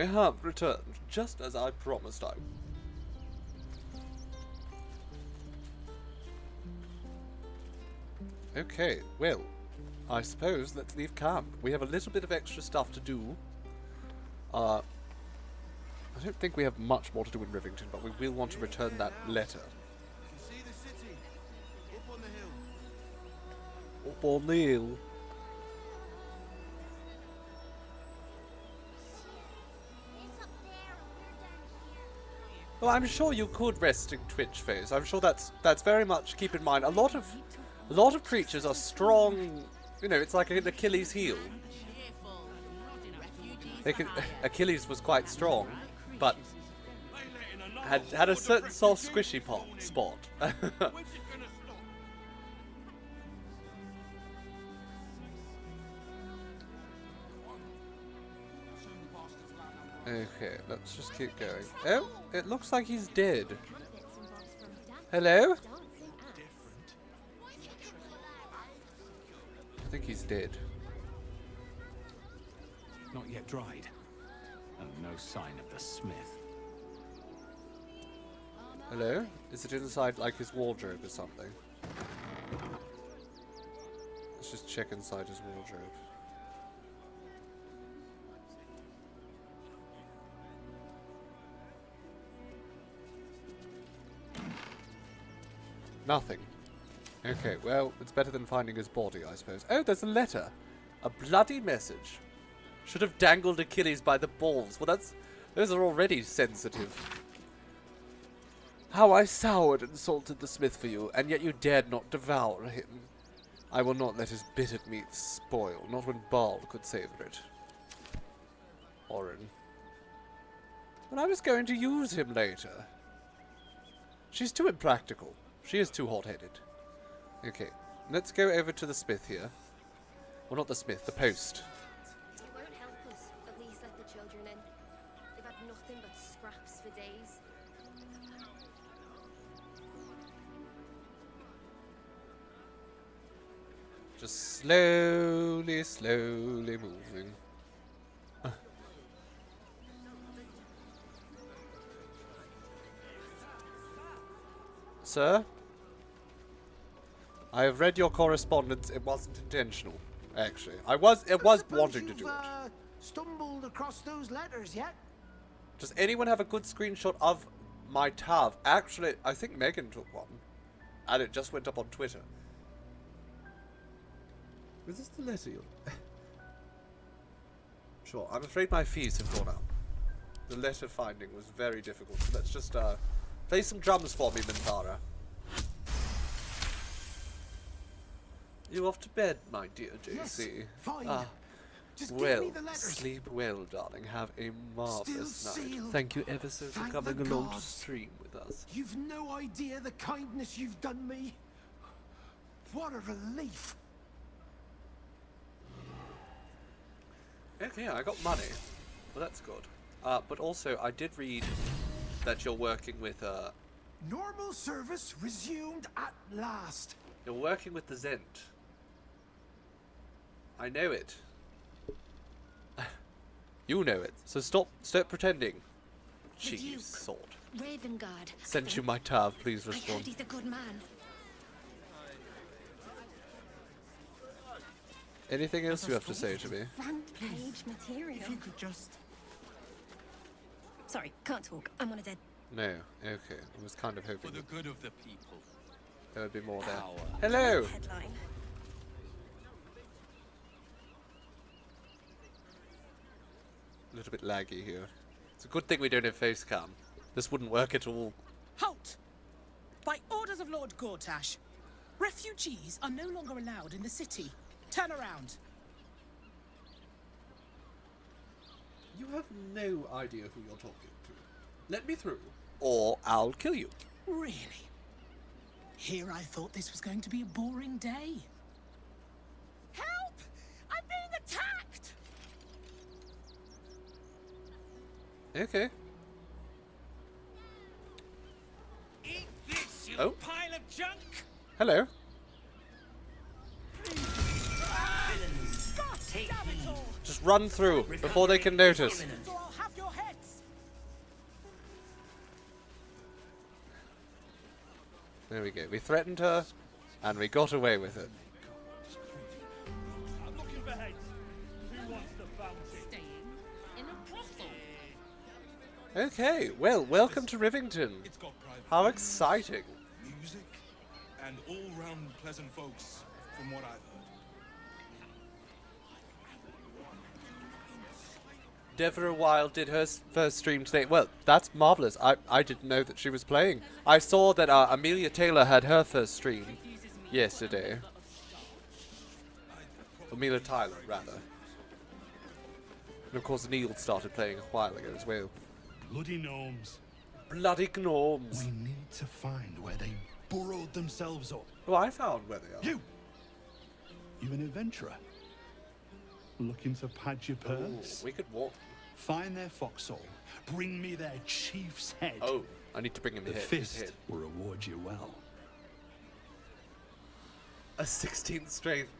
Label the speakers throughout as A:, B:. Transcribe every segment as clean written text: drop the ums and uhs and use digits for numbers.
A: I have returned, just as I promised I. Okay, well, I suppose let's leave camp. We have a little bit of extra stuff to do. I don't think we have much more to do in Rivington, but we will want to return that letter.
B: See the city up on the hill.
A: Up on the hill. Well, I'm sure you could resting Twitch phase. I'm sure that's very much. Keep in mind, a lot of creatures are strong. You know, it's like an Achilles heel. Achilles was quite strong, but had a certain soft squishy spot. Okay, let's just keep going. Oh, it looks like he's dead. Hello? I think he's dead.
C: Not yet dried. And no sign of the smith.
A: Hello? Is it inside like his wardrobe or something? Let's just check inside his wardrobe. Nothing. Okay, well, it's better than finding his body, I suppose. Oh, there's a letter. A bloody message. Should have dangled Achilles by the balls. Well, those are already sensitive. How I soured and salted the smith for you, and yet you dared not devour him. I will not let his bitter meat spoil, not when Baldur could savour it. Orin. But I was going to use him later. She's too impractical. She is too hot-headed. Okay, let's go over to the smith here. Well, not the smith, the post.
D: It won't help us. At least let the children in. They've had nothing but scraps for days.
A: Just slowly, slowly moving. Sir? I have read your correspondence. It wasn't intentional, actually. It was wanting to do it.
B: Stumbled across those letters yet?
A: Does anyone have a good screenshot of my tab? Actually, I think Megan took one. And it just went up on Twitter. Was this the letter you... Sure, I'm afraid my fees have gone up. The letter finding was very difficult. So let's just play some drums for me, Mintara. You off to bed, my dear JC?
B: Yes, fine. Just give
A: Well,
B: me the letters.
A: sleep well, darling. Have a marvelous
B: Still
A: night.
B: sealed.
A: Thank you ever so for
B: Thank
A: coming
B: the
A: along to
B: gods.
A: stream with us.
B: You've no idea the kindness you've done me. What a relief.
A: Okay, I got money. Well, that's good. But also, I did read that you're working with,
B: Normal service resumed at last.
A: you're working with the Zent. I know it. You know it. So stop pretending.
D: The
A: Cheeky
D: Duke.
A: sort.
D: Ravengard.
A: Sent you my tab, please
D: I heard
A: respond.
D: he's a good man.
A: Anything else you have to say to me?
D: Front page material.
B: If you could just...
D: Sorry, can't talk. I'm on a dead.
A: No. Okay. I was kind of hoping
C: For the good of the people.
A: there would be more there.
C: Power.
A: Hello!
D: Headline.
A: A little bit laggy here. It's a good thing we don't have face cam. This wouldn't work at all.
E: Halt! By orders of Lord Gortash, refugees are no longer allowed in the city. Turn around.
A: You have no idea who you're talking to. Let me through, or I'll kill you.
E: Really? Here I thought this was going to be a boring day. Help! I'm being attacked!
A: Okay.
C: Eat this, you
A: Oh.
C: pile of junk!
A: Hello.
E: God damn it all!
A: Just run through before they can notice.
E: So I'll have your
A: There we go. We threatened her, and we got away with it.
F: I'm looking for heads. Who wants the bounty?
E: Staying in a brothel.
A: Okay, well, welcome to Rivington.
G: It's got private
A: How exciting.
G: music and all-round pleasant folks, from what I've heard.
A: Deborah Wilde did her first stream today. Well, that's marvelous. I didn't know that she was playing. I saw that Amelia Taylor had her first stream yesterday. Amelia Tyler, rather. And of course, Neil started playing a while ago as well.
F: Bloody gnomes.
A: Bloody gnomes.
G: We need to find where they burrowed themselves up.
A: Oh, I found where they are.
G: You an adventurer? Looking to pad your
A: Ooh,
G: purse?
A: we could walk.
G: Find their foxhole. Bring me their chief's head.
A: Oh, I need to bring him
G: the
A: his
G: fist
A: head.
G: will reward you well.
A: A 16th strength,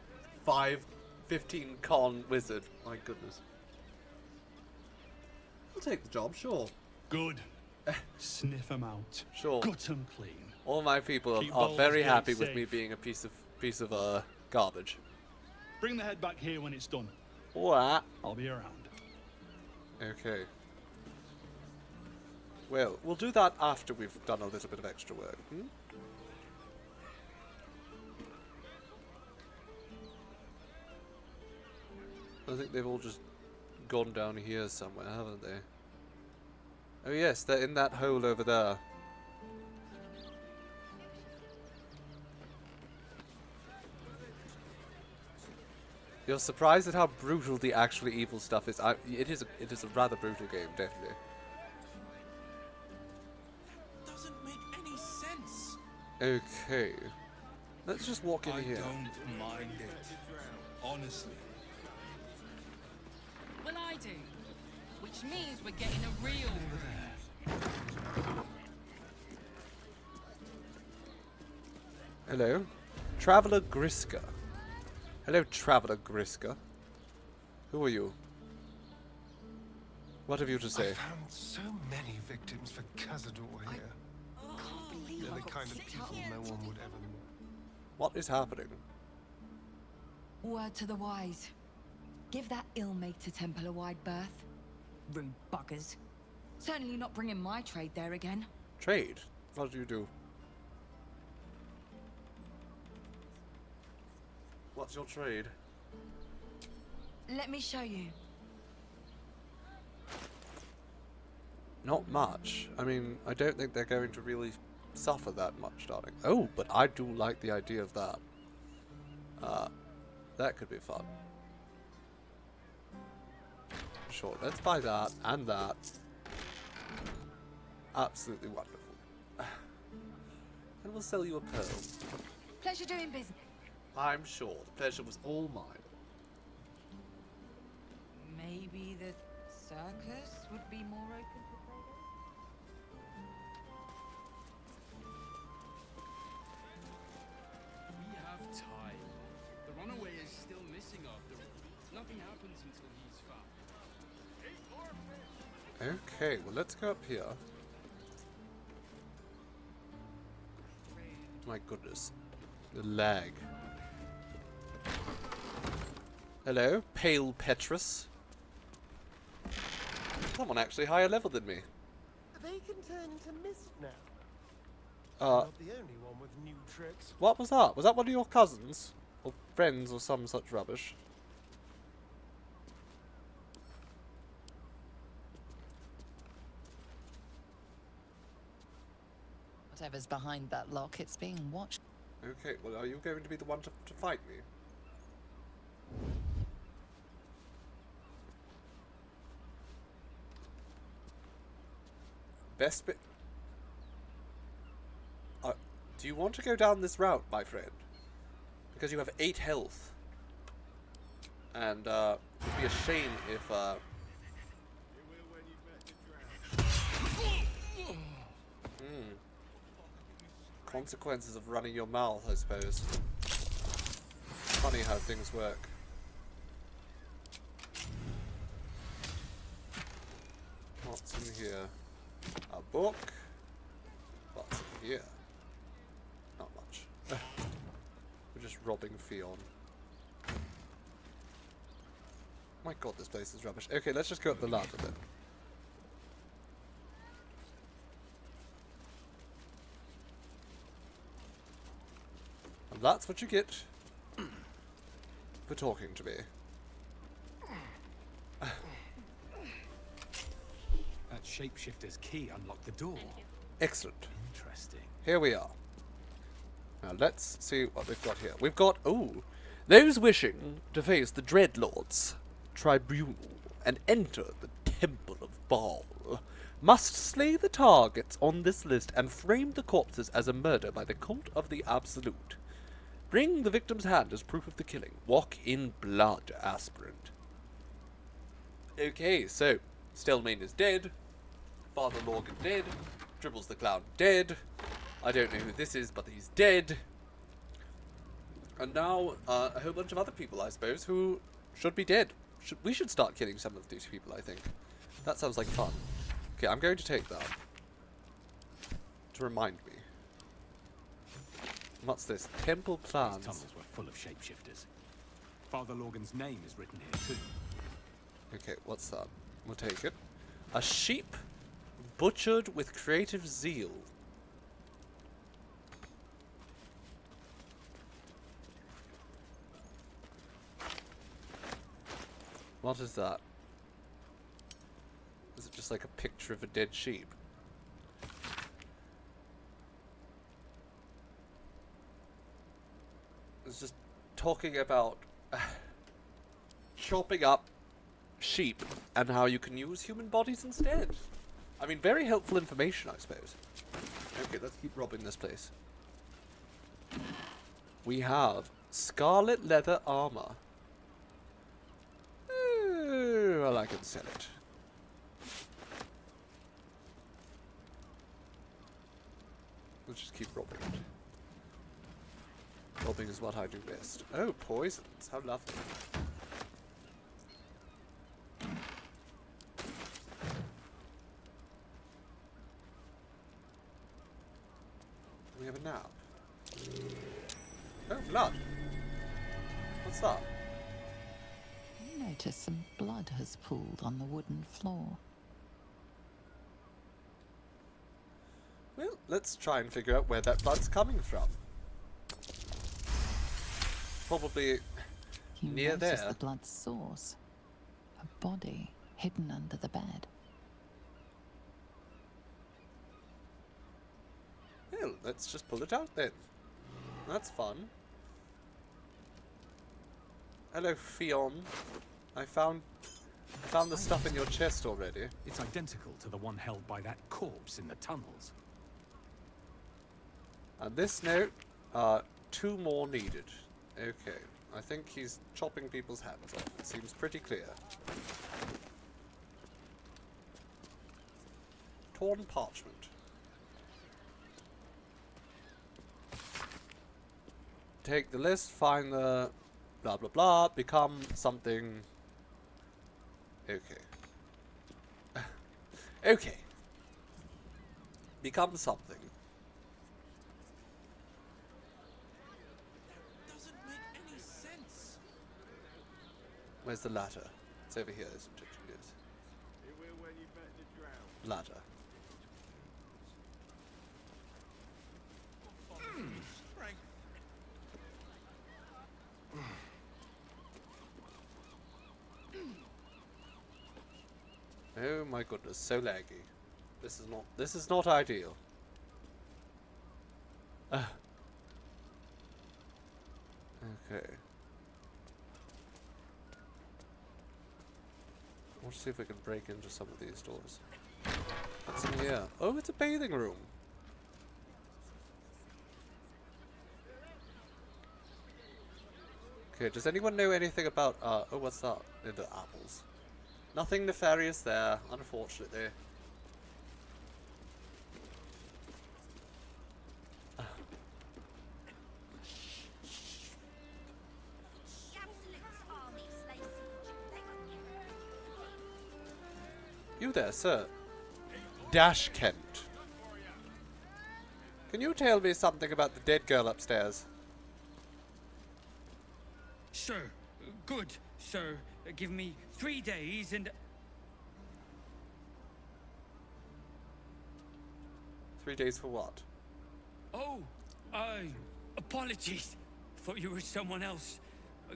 A: 15 con wizard. My goodness. I'll take the job, sure.
G: Good. Sniff them out.
A: Sure.
G: Gut them clean.
A: All my people
G: Keep
A: are
G: Baldur's
A: very
G: Gate
A: happy with me
G: safe.
A: being a piece of garbage.
G: Bring the head back here when it's done.
A: What?
G: I'll be around.
A: Okay. Well, we'll do that after we've done a little bit of extra work. Hmm? I think they've all just gone down here somewhere, haven't they? Oh yes, they're in that hole over there. You're surprised at how brutal the actually evil stuff is. It is a rather brutal game, definitely.
G: Doesn't make any sense.
A: Okay. Let's just walk in
G: I
A: here.
G: don't mind it. Honestly.
E: Well, I do. Which means we're getting a real.
A: Hello. Traveller Griska. Hello, Traveller Griska. Who are you? What have you to
B: I
A: say?
B: found so many victims for Cazador here. They're the kind of people no one would ever.
A: What is happening?
H: Word to the wise. Give that ill-mater temple a wide berth. Rude buggers. Certainly not bringing my trade there again.
A: Trade? What do you do? What's your trade?
H: Let me show you.
A: Not much. I mean, I don't think they're going to really suffer that much, darling. Oh, but I do like the idea of that. That could be fun. Sure, let's buy that and that. Absolutely wonderful. And we'll sell you a pearl.
H: Pleasure doing business.
A: I'm sure the pleasure was all mine.
H: Maybe the circus would be more open to trading?
C: We have time. The runaway is still missing after all. Nothing happens until he's found.
A: Okay, well let's go up here. My goodness. The lag. Hello, Pale Petrus. Someone actually higher level than me.
B: They can turn into mist now.
A: Not
B: the only one with new tricks.
A: What was that? Was that one of your cousins? Or friends or some such rubbish?
I: Whatever's behind that lock, it's being watched.
A: Okay, well are you going to be the one to fight me? Best bit... do you want to go down this route, my friend? Because you have 8 health. And, it would be a shame if, consequences of running your mouth, I suppose. Funny how things work. What's in here? A book. What's in here? We're just robbing Fion. My god, this place is rubbish. Okay, let's just go up the ladder then. And that's what you get for talking to me.
C: That shapeshifter's key unlocked the door.
A: Excellent.
C: Interesting.
A: Here we are. Now let's see what we've got here. We've got, ooh, those wishing to face the Dreadlord's tribunal and enter the Temple of Baal must slay the targets on this list and frame the corpses as a murder by the cult of the Absolute. Bring the victim's hand as proof of the killing. Walk in blood, aspirant. Okay, so Stelmane is dead. Father Lorgan dead. Dribbles the Clown dead. I don't know who this is, but he's dead. And now a whole bunch of other people, I suppose, who should be dead. We should start killing some of these people, I think. That sounds like fun. Okay, I'm going to take that. To remind me. What's this? Temple plans.
C: These tunnels were full of shapeshifters. Father Lorgan's name is written here too.
A: Okay, what's that? We'll take it. A sheep butchered with creative zeal. What is that? Is it just like a picture of a dead sheep? It's just talking about chopping up sheep and how you can use human bodies instead. I mean, very helpful information, I suppose. Okay, let's keep robbing this place. We have scarlet leather armor. Well, I can sell it. Let's just keep robbing it. Robbing is what I do best. Oh, poisons. How lovely. We have a nap. Oh, blood. What's that?
I: Notice some blood has pooled on the wooden floor.
A: Well, let's try and figure out where that blood's coming from. Probably
I: You
A: near
I: notice
A: there.
I: the blood's source. A body hidden under the bed.
A: Well, let's just pull it out then. That's fun. Hello, Fion. I found the stuff in your chest already.
C: It's identical to the one held by that corpse in the tunnels.
A: And this note, 2 more needed. Okay, I think he's chopping people's hands off. It seems pretty clear. Torn parchment. Take the list, find the blah blah blah, become something. Okay. Okay. Become something.
C: Doesn't make any sense.
A: Where's the ladder? It's over here, isn't it? Yes. Ladder. Oh my goodness, so laggy. This is not ideal. Okay. Let's see if we can break into some of these doors. What's in here? Oh, it's a bathing room. Okay, does anyone know anything about, oh, what's that? The apples. Nothing nefarious there, unfortunately. You there, sir? Dash Kent. Can you tell me something about the dead girl upstairs?
C: Sir, good, sir. Give me 3 days and...
A: 3 days for what?
C: Oh, apologies. Thought you were someone else.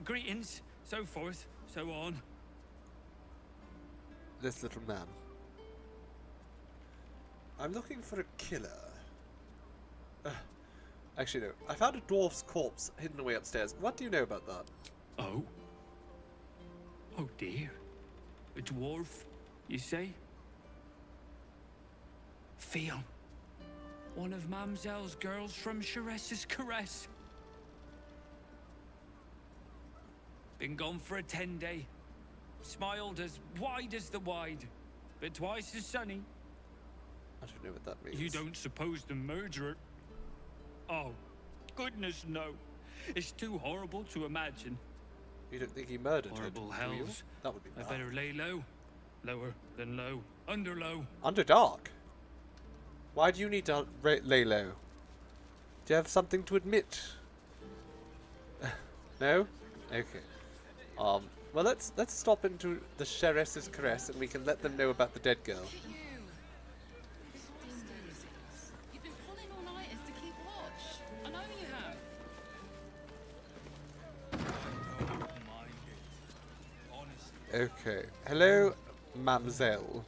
C: Greetings, so forth, so on.
A: This little man. I'm looking for a killer. Actually, no. I found a dwarf's corpse hidden away upstairs. What do you know about that?
C: Oh? Oh dear. A dwarf, you say? Seafoam. One of Mamselle's girls from Sharess's Caress. Been gone for a 10-day. Smiled as wide as the wide, but twice as sunny.
A: I don't know what that means.
C: You don't suppose the murderer... Oh, goodness no. It's too horrible to imagine.
A: You don't think he murdered her?
C: Horrible
A: do you?
C: hells.
A: That would be
C: I
A: bad.
C: better lay low. Lower than low. Under low.
A: Under dark? Why do you need to lay low? Do you have something to admit? No? Okay. Well, let's stop into the Sharess's Caress and we can let them know about the dead girl.
I: You've been pulling all-nighters to keep watch. I know you have.
A: Okay. Hello, Mamselle.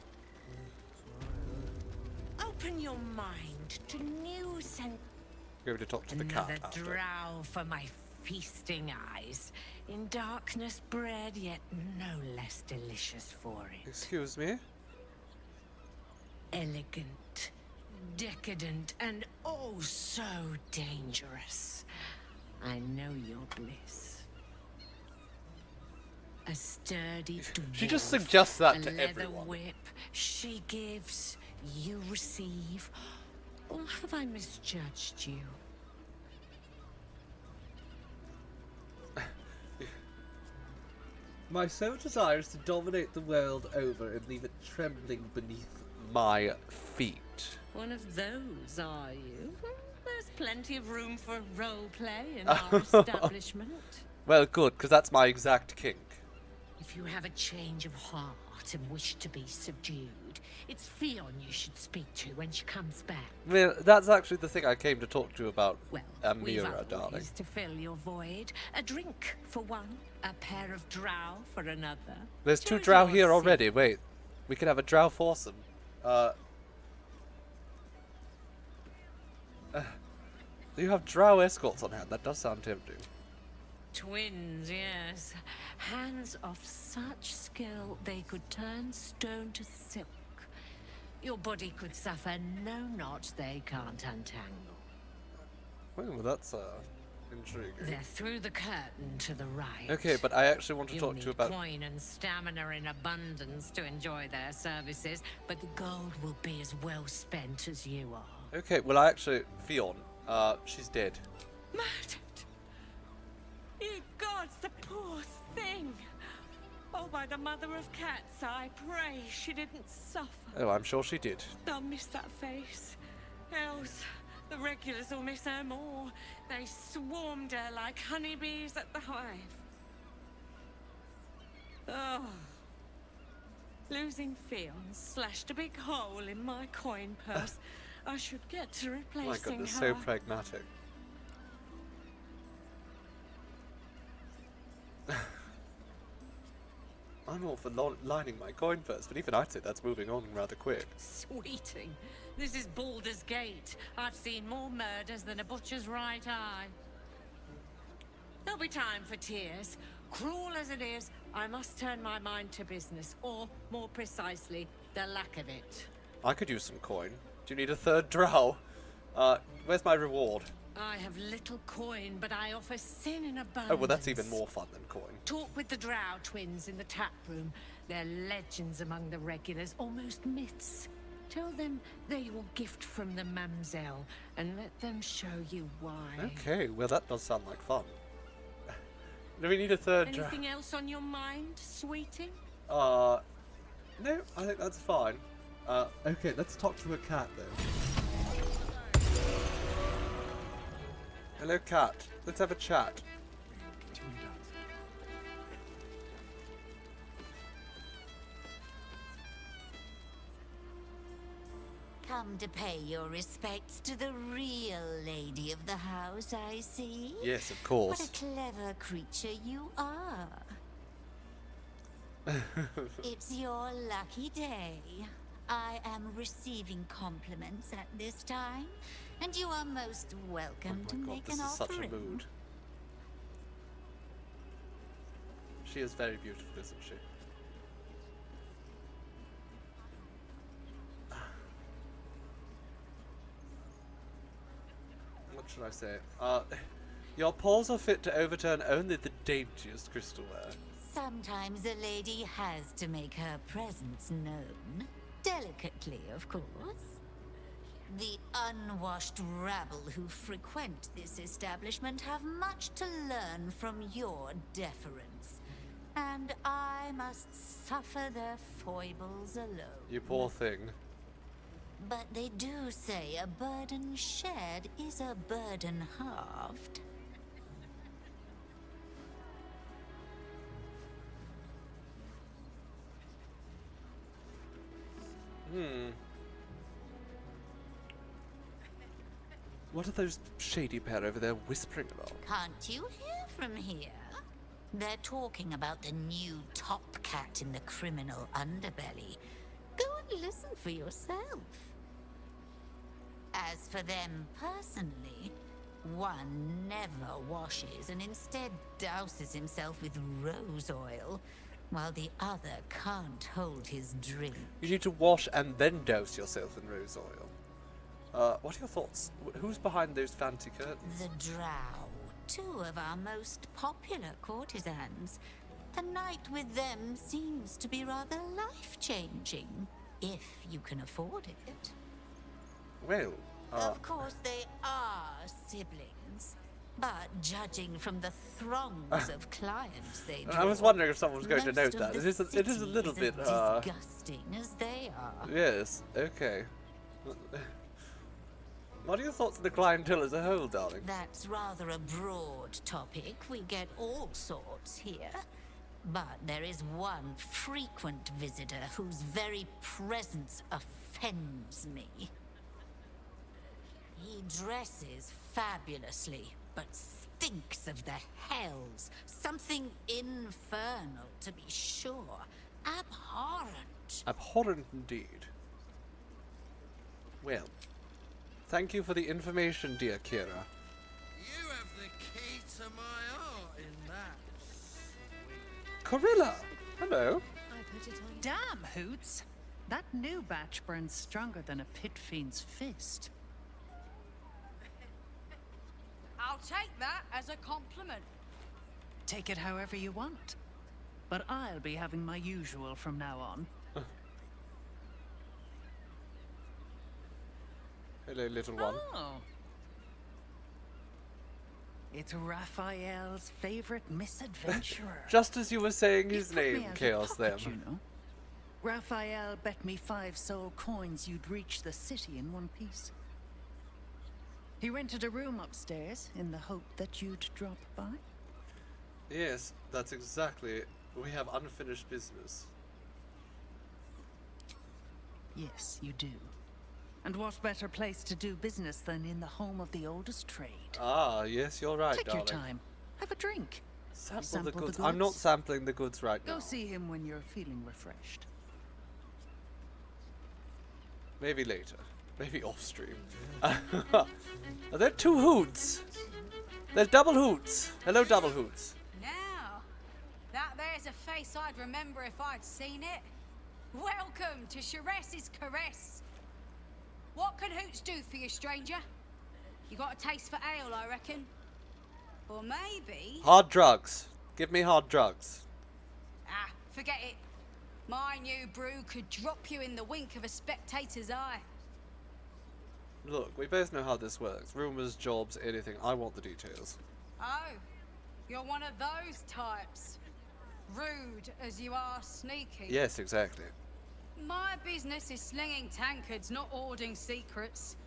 E: Open your mind to new sense.
A: Go to talk to the cat
E: Another
A: after.
E: drow for my feasting eyes. In darkness bred, yet no less delicious for it.
A: Excuse me?
E: Elegant, decadent, and oh so dangerous. I know your bliss. A sturdy
A: She just
E: dwarf,
A: suggests that
E: a
A: to
E: leather
A: everyone.
E: whip. She gives, you receive. Or have I misjudged you?
A: My sole desire is to dominate the world over and leave it trembling beneath my feet.
E: One of those, are you? There's plenty of room for role play in our establishment.
A: Well, good, because that's my exact kink.
E: If you have a change of heart and wish to be subdued, it's Fionn you should speak to when she comes back.
A: Well, that's actually the thing I came to talk to you about,
E: Well, we've
A: Amira, darling.
E: always to fill your void. A drink for one, a pair of drow for another.
A: There's 2
E: Choose
A: drow
E: your
A: here
E: seat.
A: already. Wait, we can have a drow foursome. You have drow escorts on hand. That does sound tempting.
E: Twins, yes. Hands of such skill they could turn stone to silk. Your body could suffer no knot they can't untangle.
A: Well, that's intriguing.
E: They're through the curtain to the right.
A: Okay, but I actually want to
E: You'll
A: talk to you
E: need
A: about.
E: coin and stamina in abundance to enjoy their services, but the gold will be as well spent as you are.
A: Okay, well, I actually Fionn. She's dead.
E: Murdered! You gods, the poor thing! Oh, by the mother of cats, I pray she didn't suffer.
A: Oh, I'm sure she did.
E: They'll miss that face. Else, the regulars will miss her more. They swarmed her like honeybees at the hive. Oh. Losing Fionn slashed a big hole in my coin purse. I should get to
A: My
E: replacing
A: goodness,
E: her.
A: so pragmatic. I'm all for lining my coin purse, but even I'd say that's moving on rather quick.
E: Sweeting. This is Baldur's Gate. I've seen more murders than a butcher's right eye. There'll be time for tears. Cruel as it is, I must turn my mind to business, or, more precisely, the lack of it.
A: I could use some coin. Do you need a third drow? Where's my reward?
E: I have little coin, but I offer sin in abundance.
A: Oh, well, that's even more fun than coin.
E: Talk with the Drow twins in the tap room. They're legends among the regulars, almost myths. Tell them they're your gift from the Mamselle, and let them show you why.
A: Okay, well, that does sound like fun. Do we need a third drow?
E: Anything else on your mind, sweetie?
A: No, I think that's fine. Okay, let's talk to a cat, though. Hello, cat. Let's have a chat.
J: Come to pay your respects to the real lady of the house, I see.
A: Yes, of
J: What
A: course.
J: a clever creature you are. It's your lucky day. I am receiving compliments at this time, and you are most welcome to
A: Oh my god,
J: make
A: this
J: an
A: is such a
J: offering.
A: mood. She is very beautiful, isn't she? What should I say? Your paws are fit to overturn only the daintiest crystalware.
J: Sometimes a lady has to make her presence known. Delicately, of course. The unwashed rabble who frequent this establishment have much to learn from your deference. And I must suffer their foibles alone.
A: You poor thing.
J: But they do say a burden shared is a burden halved.
A: What are those shady pair over there whispering about?
J: Can't you hear from here? They're talking about the new top cat in the criminal underbelly. Go and listen for yourself. As for them personally, one never washes and instead douses himself with rose oil, while the other can't hold his drink.
A: You need to wash and then douse yourself in rose oil. What are your thoughts? Who's behind those fancy curtains?
J: The Drow, two of our most popular courtesans. A night with them seems to be rather life-changing, if you can afford it.
A: Well,
J: Of course they are siblings, but judging from the throngs of clients they draw,
A: I was wondering if someone was going to
J: most
A: note
J: of
A: that.
J: the
A: It is a
J: city
A: little
J: is
A: bit,
J: as disgusting as they are.
A: Yes, okay. What are your thoughts on the clientele as a whole, darling?
J: That's rather a broad topic. We get all sorts here. But there is one frequent visitor whose very presence offends me. He dresses fabulously, but stinks of the hells. Something infernal, to be sure. Abhorrent.
A: Abhorrent indeed. Well, thank you for the information, dear Kira.
K: You have the key to my heart in that.
A: Corilla! Hello.
L: Damn, Hoots! That new batch burns stronger than a pit fiend's fist.
M: I'll take that as a compliment.
L: Take it however you want. But I'll be having my usual from now on.
A: Hello, little one.
L: Oh. It's Raphael's favorite misadventurer.
A: Just as you were saying his
L: He put me
A: name,
L: out of
A: Chaos
L: pocket,
A: Them.
L: you know. Raphael bet me 5 soul coins you'd reach the city in one piece. He rented a room upstairs in the hope that you'd drop by.
A: Yes, that's exactly it. We have unfinished business.
L: Yes, you do. And what better place to do business than in the home of the oldest trade?
A: Ah, yes, you're right,
L: Take
A: darling.
L: your time. Have a drink.
A: Sample the goods. I'm not sampling the goods right
L: Go
A: now.
L: see him when you're feeling refreshed.
A: Maybe later. Maybe off stream. Are there 2 hoots? There's double hoots. Hello, double hoots.
M: Now, that there's a face I'd remember if I'd seen it. Welcome to Sharess's Caress. What can Hoots do for you, stranger? You got a taste for ale, I reckon. Or maybe...
A: Hard drugs. Give me hard drugs.
M: Ah, forget it. My new brew could drop you in the wink of a spectator's eye.
A: Look, we both know how this works. Rumors, jobs, anything. I want the details.
M: Oh, you're one of those types. Rude as you are sneaky.
A: Yes, exactly.
M: My business is slinging tankards, not hoarding secrets.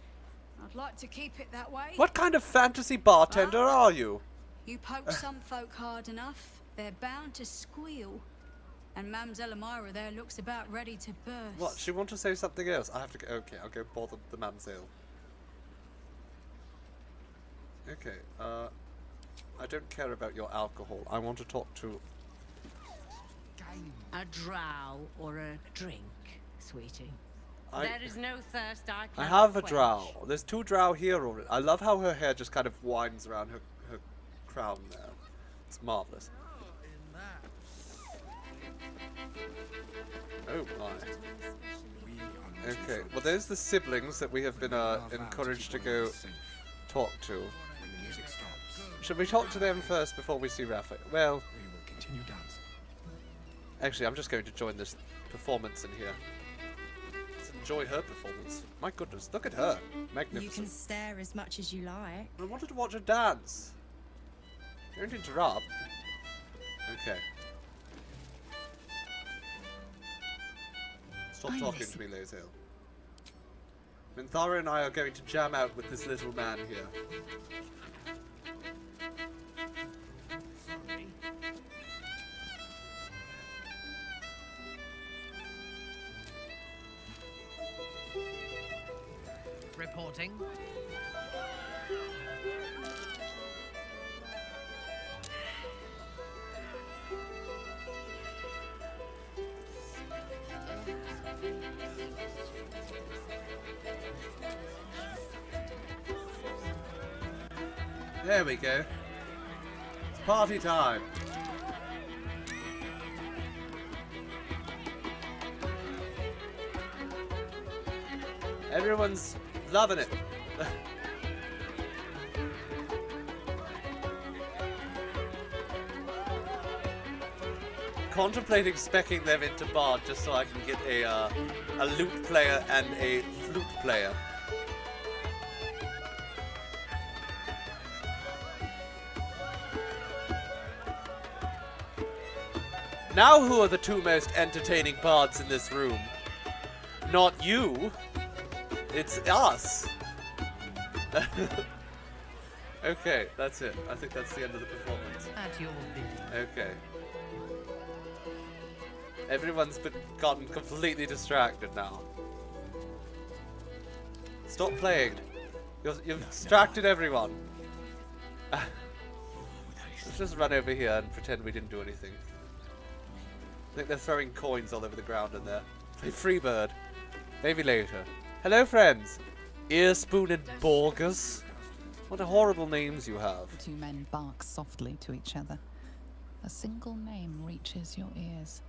M: I'd like to keep it that way.
A: What kind of fantasy bartender are you?
M: You poke some folk hard enough, they're bound to squeal. And Mamselle Elmira there looks about ready to burst.
A: What? She want to say something else? I have to go. Okay, I'll go bother the mamselle. Okay, I don't care about your alcohol. I want to talk to...
E: A drow or a drink, sweetie?
A: I-
E: There is no thirst I
A: I
E: cannot
A: have a
E: quench.
A: drow. There's 2 drow here already. I love how her hair just kind of winds around her crown there. It's marvellous. Oh my. Okay, well there's the siblings that we have been encouraged to go talk to. Should we talk to them first before we see Raphael? Well, actually I'm just going to join this performance in here. Let's enjoy her performance. My goodness, look at her. Magnificent.
N: You can stare as much as you like.
A: I wanted to watch her dance. Don't interrupt. Okay. Stop talking to me, Lazel. Minthara and I are going to jam out with this little man here.
O: Reporting.
A: There we go. It's party time. Everyone's loving it. Contemplating specking them into Bard just so I can get a lute player and a flute player. Now who are the 2 most entertaining bards in this room? Not you. It's us. Okay, that's it. I think that's the end of the performance.
O: At your bidding.
A: Okay. Everyone's gotten completely distracted now. Stop playing. You've distracted everyone. Let's just run over here and pretend we didn't do anything. I think they're throwing coins all over the ground in there. Play Freebird. Maybe later. Hello, friends. Earspoon and Borgus. What horrible names you have.
P: The 2 men bark softly to each other. A single name reaches your ears.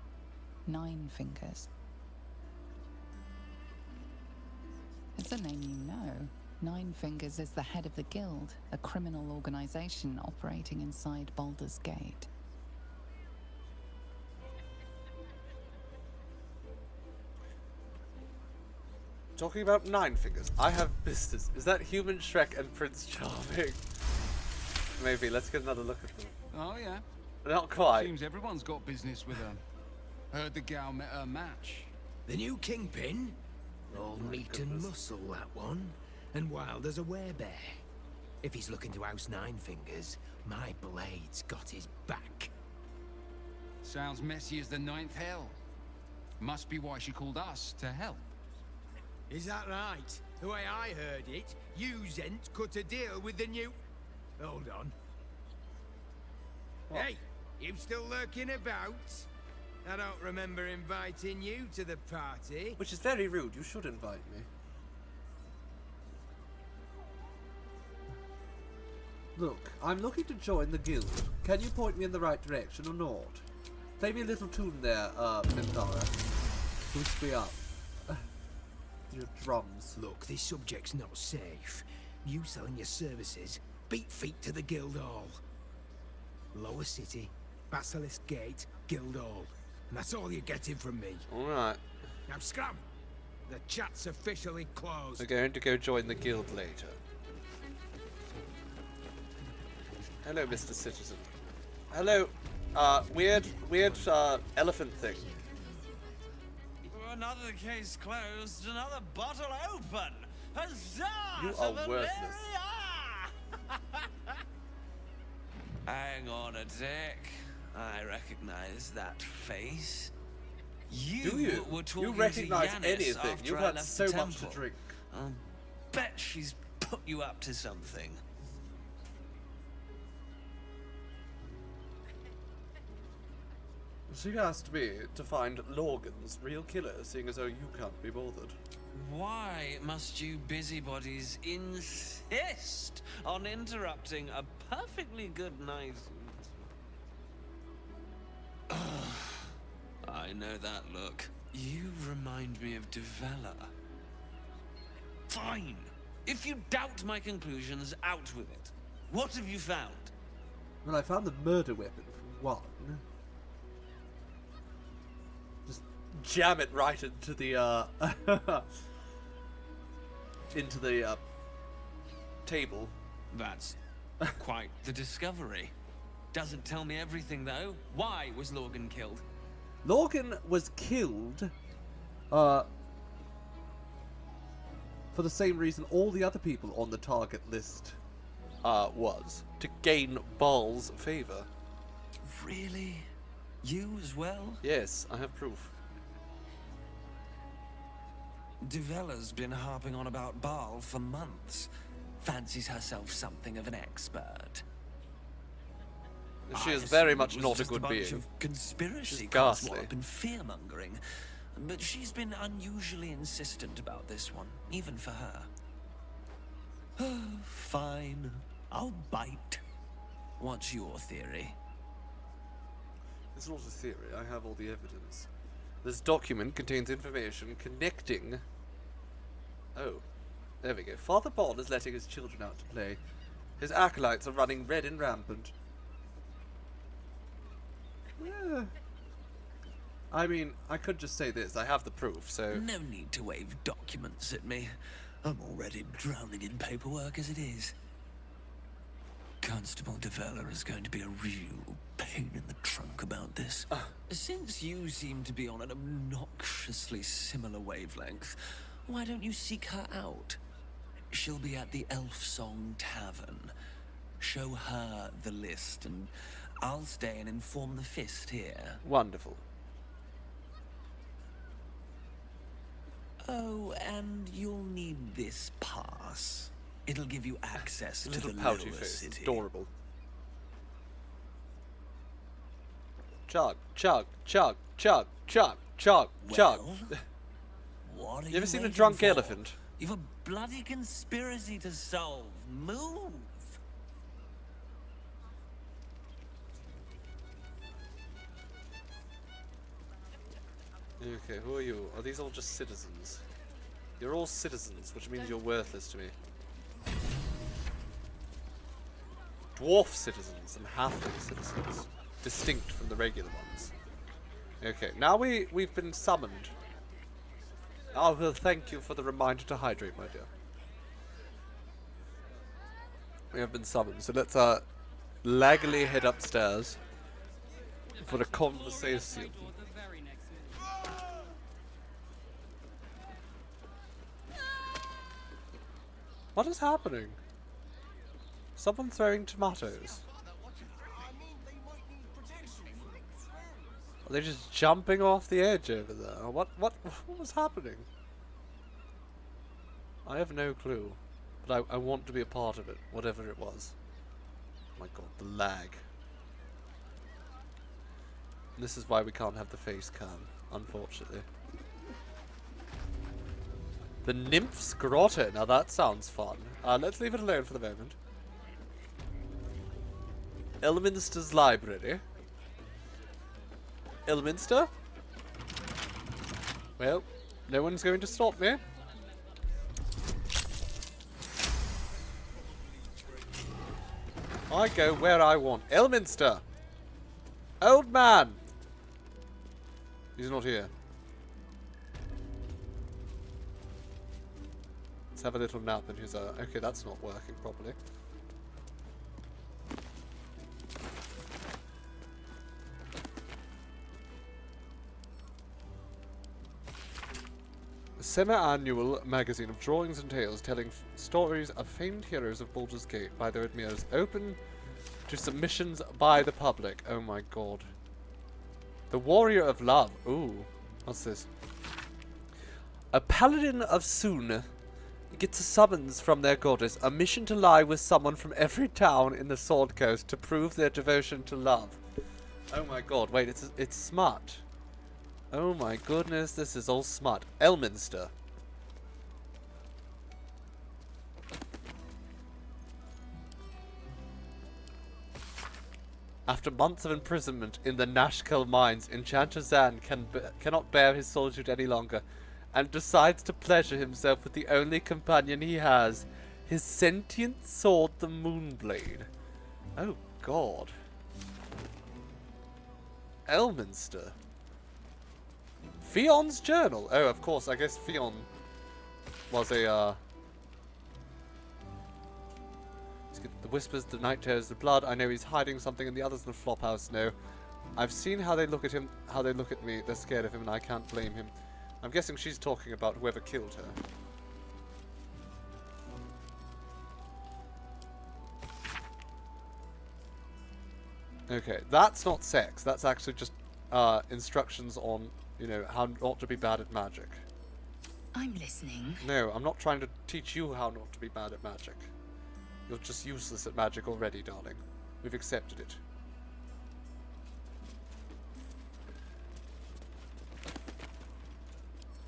P: 9 Fingers. It's a name you know. 9 Fingers is the head of the Guild, a criminal organization operating inside Baldur's Gate.
A: Talking about 9 Fingers, I have business. Is that Human Shrek and Prince Charming? Maybe. Let's get another look at them.
C: Oh, yeah.
A: Not quite.
C: Seems everyone's got business with her. Heard the gal met her match.
Q: The new kingpin? All meat and muscle, that one. And wild as a werebear. If he's looking to oust 9 Fingers, my blade's got his back.
C: Sounds messy as the 9th hell. Must be why she called us to help.
Q: Is that right? The way I heard it, you Zent cut a deal with the new... Hold on.
A: What?
Q: Hey, you still lurking about? I don't remember inviting you to the party.
A: Which is very rude. You should invite me. Look, I'm looking to join the guild. Can you point me in the right direction or not? Play me a little tune there, Minthara. Boost me up. Your drums.
Q: Look, this subject's not safe. You selling your services, beat feet to the guild hall. Lower City, Basilisk Gate, guild hall. And that's all you're getting from me.
A: Alright.
Q: Now scram! The chat's officially closed.
A: We're going to go join the guild later. Hello, Mr. Citizen. Hello, weird elephant thing.
R: Another case closed, another bottle open. Huzzah!
A: You
R: to
A: are
R: Valeria!
A: worthless.
R: Hang on a tick. I recognize that face.
A: Do you?
R: Were talking
A: You recognize
R: to Yanis
A: anything?
R: after
A: You've
R: I
A: had
R: left
A: so
R: the
A: much to
R: temple.
A: drink.
R: I'll bet she's put you up to something.
A: She asked me to find Logan's real killer, seeing as though you can't be bothered.
R: Why must you busybodies insist on interrupting a perfectly good night? I know that look. You remind me of Devella. Fine. If you doubt my conclusions, out with it. What have you found?
A: Well, I found the murder weapon for one. Just jam it right into the table.
R: That's quite the discovery. Doesn't tell me everything, though. Why was Logan killed?
A: Logan was killed for the same reason all the other people on the target list was. To gain Baal's favor.
R: Really? You as well?
A: Yes, I have proof.
R: Devella's been harping on about Baal for months. Fancies herself something of an expert.
A: She
R: I
A: is very
R: assumed
A: much
R: it was
A: not a
R: just
A: good
R: bunch
A: being.
R: Of conspiracy
A: She's ghastly.
R: coswap and fear-mongering. But she's been unusually insistent about this one, even for her. Fine. I'll bite. What's your theory?
A: It's not a theory, I have all the evidence. This document contains information connecting... Oh, there we go. Father Baal is letting his children out to play. His acolytes are running red and rampant. Yeah. I mean, I could just say this. I have the proof, so...
R: No need to wave documents at me. I'm already drowning in paperwork as it is. Constable Devella is going to be a real pain in the trunk about this. Since you seem to be on an obnoxiously similar wavelength, why don't you seek her out? She'll be at the Elf Song Tavern. Show her the list, and I'll stay and inform the Fist here.
A: Wonderful.
R: Oh, and you'll need this pass. It'll give you access to
A: Little
R: the
A: pouty
R: lower
A: face.
R: city.
A: Adorable. Chug, chug, chug, chug, chug, chug, chug.
R: What are
A: You ever seen a
R: waiting
A: drunk
R: for?
A: elephant?
R: You've a bloody conspiracy to solve. Move!
A: Okay, who are you? Are these all just citizens? You're all citizens, which means you're worthless to me. Dwarf citizens and halfling citizens. Distinct from the regular ones. Okay, now we've been summoned. Oh, well, thank you for the reminder to hydrate, my dear. We have been summoned, so let's laggily head upstairs for a conversation. What is happening? Someone throwing tomatoes. Are they just jumping off the edge over there? What was happening? I have no clue. But I want to be a part of it, whatever it was. Oh my god, the lag. And this is why we can't have the face cam, unfortunately. The Nymph's Grotto. Now that sounds fun. Let's leave it alone for the moment. Elminster's Library. Elminster? Well, no one's going to stop me. I go where I want. Elminster! Old man! He's not here. Let's have a little nap in his... okay, that's not working properly. A semi-annual magazine of drawings and tales telling stories of famed heroes of Baldur's Gate by their admirers. Open to submissions by the public. Oh my god. The Warrior of Love. Ooh. What's this? A paladin of Soon gets a summons from their goddess. A mission to lie with someone from every town in the Sword Coast to prove their devotion to love. Oh my god. Wait, it's smut. Oh my goodness, this is all smut. Elminster. After months of imprisonment in the Nashkel mines, Enchanter Zan cannot bear his solitude any longer, and decides to pleasure himself with the only companion he has, his sentient sword, the Moonblade. Oh god. Elminster. Fion's journal. Oh, of course, I guess Fion was a, the whispers, the night tears, the blood. I know he's hiding something, and the others in the flophouse know. I've seen how they look at him, how they look at me. They're scared of him, and I can't blame him. I'm guessing she's talking about whoever killed her. Okay, that's not sex. That's actually just instructions on, you know, how not to be bad at magic.
J: I'm listening.
A: No, I'm not trying to teach you how not to be bad at magic. You're just useless at magic already, darling. We've accepted it.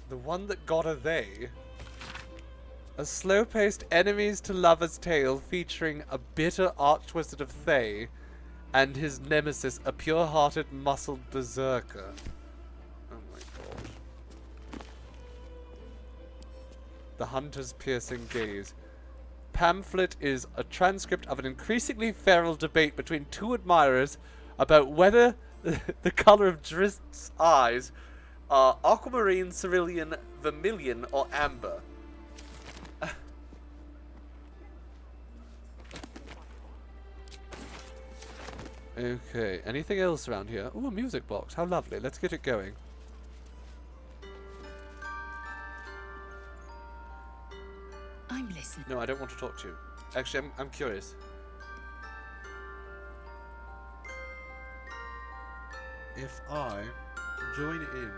A: The one that got her they. A slow-paced enemies to lovers tale featuring a bitter archwizard of Thay and his nemesis, a pure-hearted muscled berserker. Oh my god. The Hunter's Piercing Gaze. Pamphlet is a transcript of an increasingly feral debate between two admirers about whether the colour of Drist's eyes are aquamarine, cerulean, vermilion, or amber. Okay, anything else around here? Ooh, a music box. How lovely. Let's get it going.
J: I'm listening.
A: No, I don't want to talk to you. Actually, I'm curious. If I join in...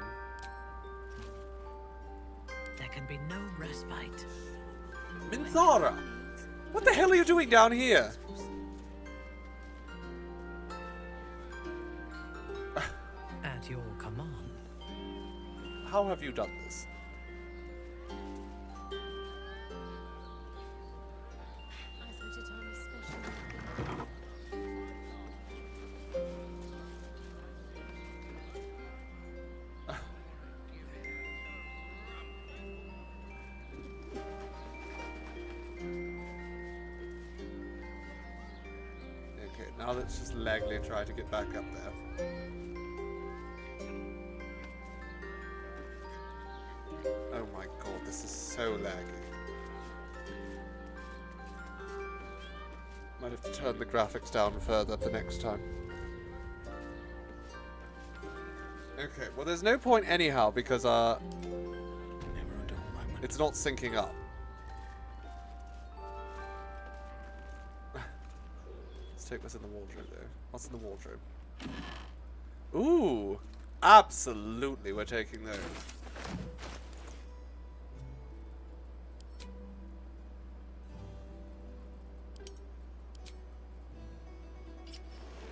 O: There can be no respite.
A: Minthara! What the hell are you doing down here?
O: At your command.
A: How have you done this? Okay, now let's just legally try to get back up there. Oh my god, this is so laggy. Might have to turn the graphics down further the next time. Okay, well there's no point anyhow because it's not syncing up. Let's take what's in the wardrobe though. What's in the wardrobe? Ooh! Absolutely we're taking those.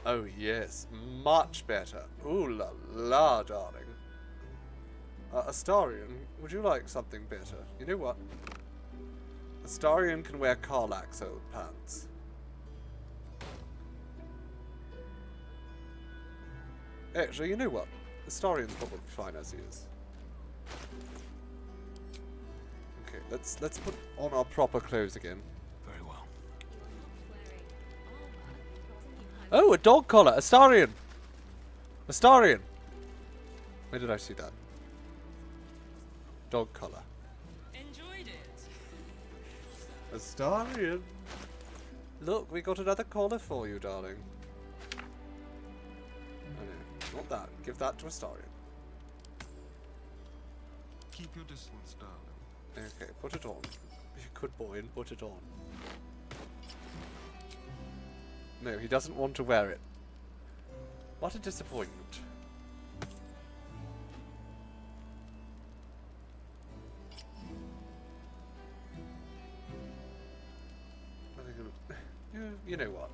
A: Oh yes, much better. Ooh la la, darling. Astarion, would you like something better? You know what? Astarion can wear Karlach's old pants. Actually, you know what? Astarion's probably fine as he is. Okay, let's put on our proper clothes again.
R: Very well.
A: Oh, a dog collar! Astarion! Astarion! Where did I see that? Dog collar.
I: Enjoyed it.
A: Astarion! Look, we got another collar for you, darling. Oh no, not that. Give that to Astarion.
B: Keep your distance, darling.
A: Okay, put it on. Be a good boy and put it on. No, he doesn't want to wear it. What a disappointment. You know what?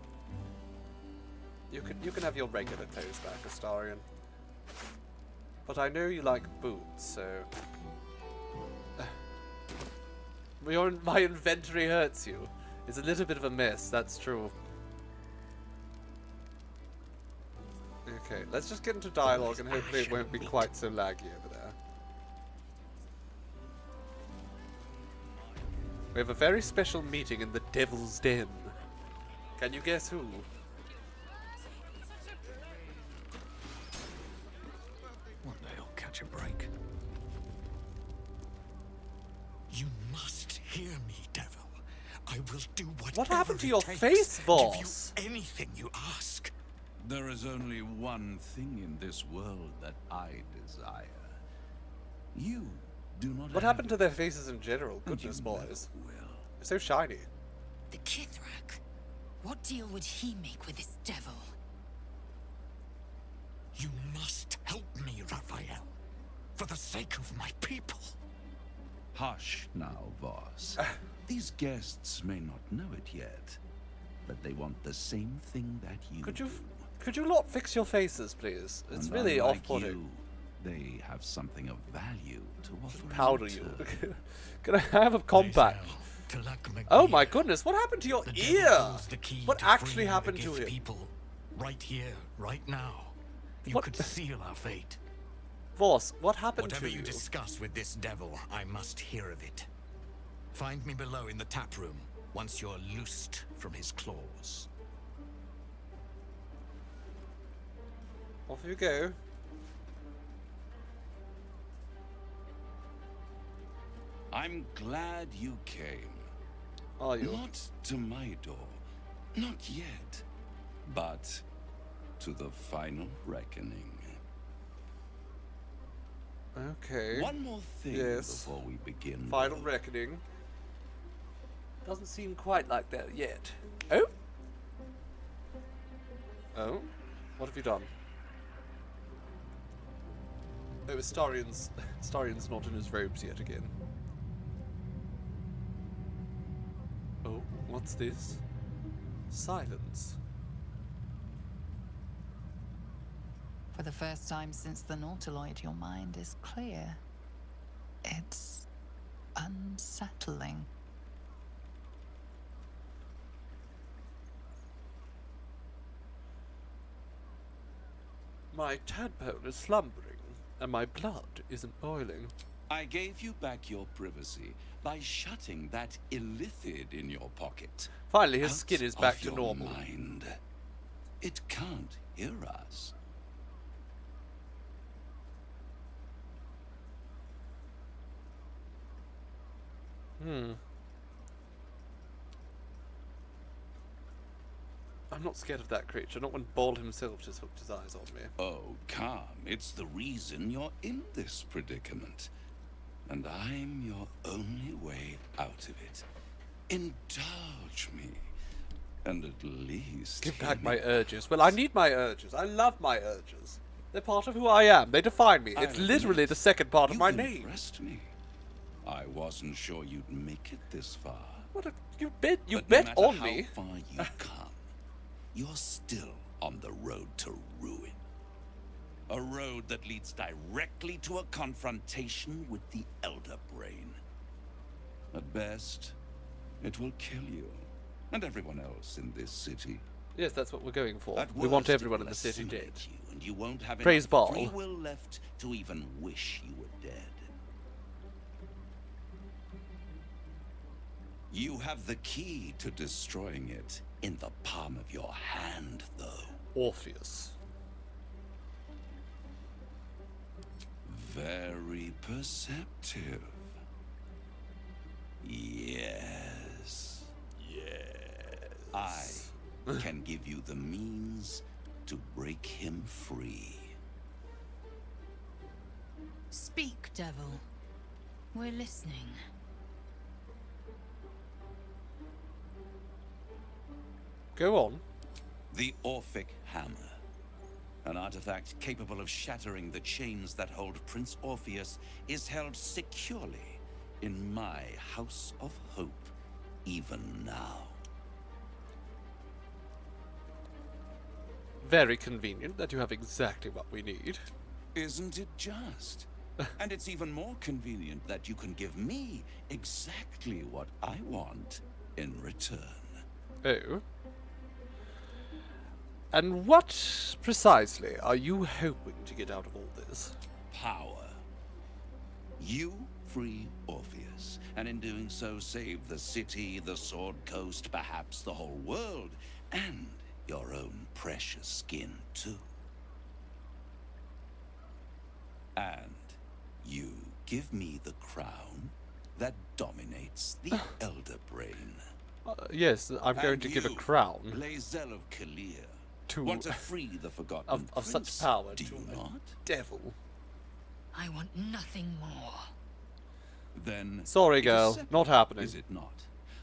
A: You can have your regular clothes back, Astarion. But I know you like boots, so my inventory hurts you. It's a little bit of a mess, that's true. Okay, let's just get into dialogue and hopefully it won't be quite so laggy over there. We have a very special meeting in the Devil's Den. Can you guess who?
C: One day I'll catch a break. You must hear me, devil. I will do whatever
A: What happened to
C: it
A: your
C: takes
A: face,
C: to
A: Voss?
C: give you anything you ask.
S: There is only one thing in this world that I desire. You do not
A: What
S: have
A: happened to their faces in general? Goodness, boys. They're so shiny.
H: The Kithrak. What deal would he make with this devil?
C: You must help me, Raphael. For the sake of my people.
S: Hush now, Voss. These guests may not know it yet, but they want the same thing that you
A: Could you lot fix your faces, please? It's
S: And
A: really
S: unlike
A: off-putting.
S: you, they have something of value to offer.
A: Powder
S: in
A: you.
S: return.
A: Can I have a compact? Oh my goodness, what happened to your ear? What actually happened to him?
C: People, right here, right now. You
A: What-
C: could seal our fate.
A: Voss, what happened
C: Whatever
A: to
C: you
A: you?
C: discuss with this devil, I must hear of it. Find me below in the tap room once you're loosed from his claws.
A: Off you go.
S: I'm glad you came.
A: Are you?
S: Not to my door, not yet, but to the final reckoning.
A: Okay.
S: One more thing before we begin.
A: Final reckoning. Doesn't seem quite like that yet. Oh? Oh? What have you done? Oh, Astarion's not in his robes yet again. Oh, what's this? Silence.
P: For the first time since the Nautiloid, your mind is clear. It's unsettling.
A: My tadpole is slumbering, and my blood isn't boiling.
S: I gave you back your privacy by shutting that illithid in your pocket.
A: Finally, his
S: Out
A: skin is
S: of
A: back to
S: your
A: normal.
S: Mind. It can't hear us.
A: I'm not scared of that creature, not when Ball himself just hooked his eyes on me.
S: Oh, calm. It's the reason you're in this predicament. And I'm your only way out of it. Indulge me. And at least
A: Give back my urges. Well, I need my urges. I love my urges. They're part of who I am. They define me. It's
S: I'll
A: literally
S: admit,
A: the second part of my
S: you've
A: name.
S: impressed me. I wasn't sure you'd make it this far.
A: What a, you bet
S: But
A: bet
S: no matter
A: on
S: how
A: me.
S: far you come, you're still on the road to ruin. A road that leads directly to a confrontation with the Elder Brain. At best, it will kill you and everyone else in this city.
A: Yes, that's what we're going for.
S: At
A: We want
S: worst, it
A: everyone
S: will
A: in the city dead.
S: assimilate you, and you won't have
A: Praise
S: enough
A: Ball.
S: free will left to even wish you were dead. You have the key to destroying it in the palm of your hand, though.
A: Orpheus.
S: Very perceptive. Yes.
A: Yes.
S: I can give you the means to break him free.
H: Speak, devil. We're listening.
A: Go on.
S: The Orphic Hammer. An artifact capable of shattering the chains that hold Prince Orpheus is held securely in my House of Hope, even now.
A: Very convenient that you have exactly what we need.
S: Isn't it just? And it's even more convenient that you can give me exactly what I want in return.
A: Oh. And what precisely are you hoping to get out of all this?
S: Power. You free Orpheus, and in doing so save the city, the Sword Coast, perhaps the whole world, and your own precious skin too. And you give me the crown that dominates the Elder Brain.
A: Yes, I'm going to give a crown.
S: Lae'zel of Kalir,
A: to
S: want to free the forgotten
A: of
S: prince,
A: such power
S: do
A: to
S: you
A: a
S: not?
A: devil.
E: I want nothing more.
S: Then
A: sorry,
S: it is
A: girl,
S: settled,
A: not happening.
S: Is it not?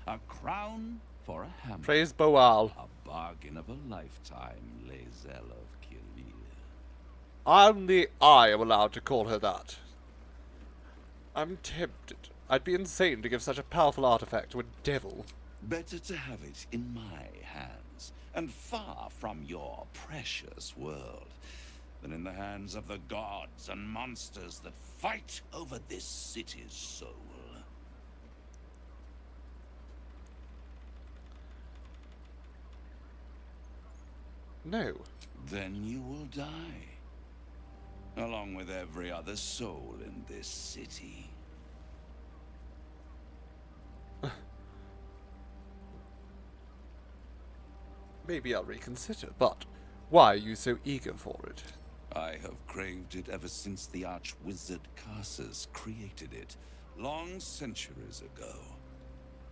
S: A crown for a hammer.
A: Praise Boal.
S: A bargain of a lifetime, Lae'zel of Kalir.
A: Only I am allowed to call her that. I'm tempted. I'd be insane to give such a powerful artifact to a devil.
S: Better to have it in my hands, and far from your precious world, than in the hands of the gods and monsters that fight over this city's soul.
A: No.
S: Then you will die, along with every other soul in this city.
A: Maybe I'll reconsider, but why are you so eager for it?
S: I have craved it ever since the arch-wizard Karsus created it, long centuries ago,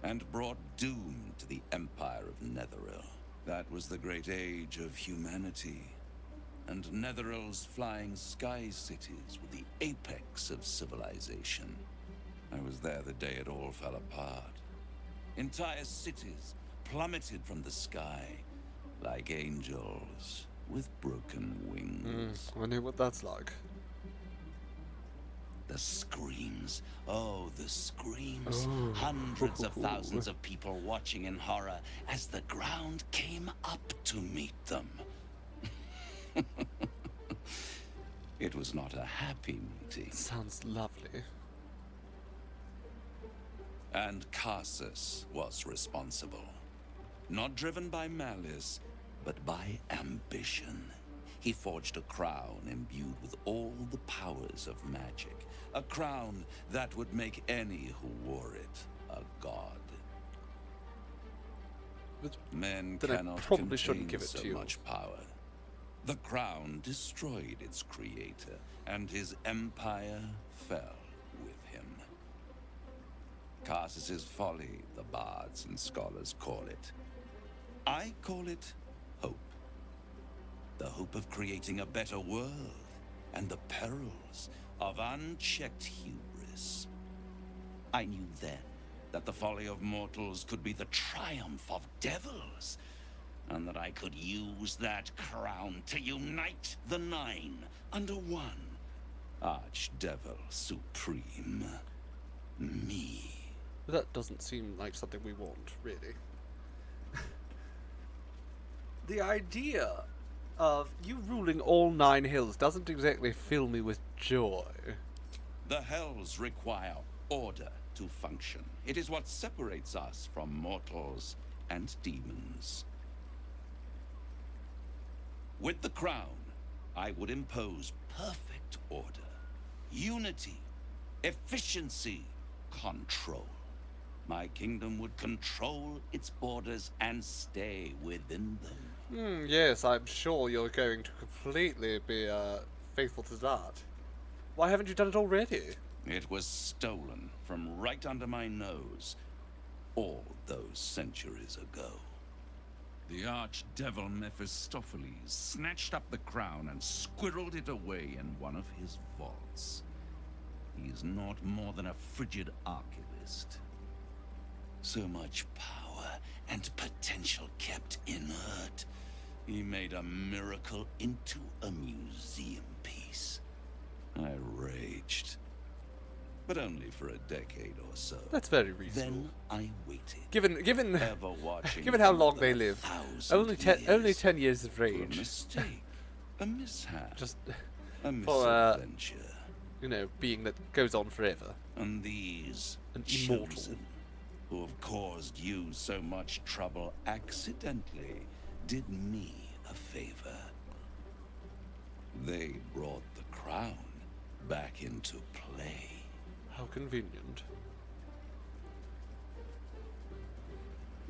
S: and brought doom to the Empire of Netheril. That was the great age of humanity, and Netheril's flying sky cities were the apex of civilization. I was there the day it all fell apart. Entire cities plummeted from the sky, like angels with broken wings.
A: I know what that's like.
S: The screams. Oh, the screams.
A: Oh.
S: Hundreds of thousands of people watching in horror as the ground came up to meet them. It was not a happy meeting.
A: Sounds lovely.
S: And Karsus was responsible. Not driven by malice, but by ambition. He forged a crown imbued with all the powers of magic. A crown that would make any who wore it a god. Men
A: then I
S: cannot
A: probably shouldn't
S: contain
A: give it
S: so
A: to you.
S: much power. The crown destroyed its creator, and his empire fell with him. Karsus's folly, the bards and scholars call it. I call it hope. The hope of creating a better world, and the perils of unchecked hubris. I knew then that the folly of mortals could be the triumph of devils, and that I could use that crown to unite the Nine under one Archdevil Supreme. Me.
A: That doesn't seem like something we want, really. The idea of you ruling all 9 hills doesn't exactly fill me with joy.
S: The hells require order to function. It is what separates us from mortals and demons. With the crown, I would impose perfect order, unity, efficiency, control. My kingdom would control its borders and stay within them.
A: Yes, I'm sure you're going to completely be faithful to that. Why haven't you done it already?
S: It was stolen from right under my nose all those centuries ago. The archdevil Mephistopheles snatched up the crown and squirreled it away in one of his vaults. He is not more than a frigid archivist. So much power and potential kept inert, He made a miracle into a museum piece. I raged. But only for a decade or so.
A: That's very reasonable.
S: Then I waited.
A: Given
S: ever watching
A: given how
S: for
A: long
S: more
A: they
S: than
A: live,
S: 1,000
A: only
S: years
A: 10 years of
S: for a
A: rage.
S: mistake, a mishap,
A: Just
S: a
A: for
S: misadventure.
A: you know, being that goes on forever.
S: And these
A: An immortal.
S: chosen, who have caused you so much trouble accidentally, did me a favor. They brought the crown back into play.
A: How convenient.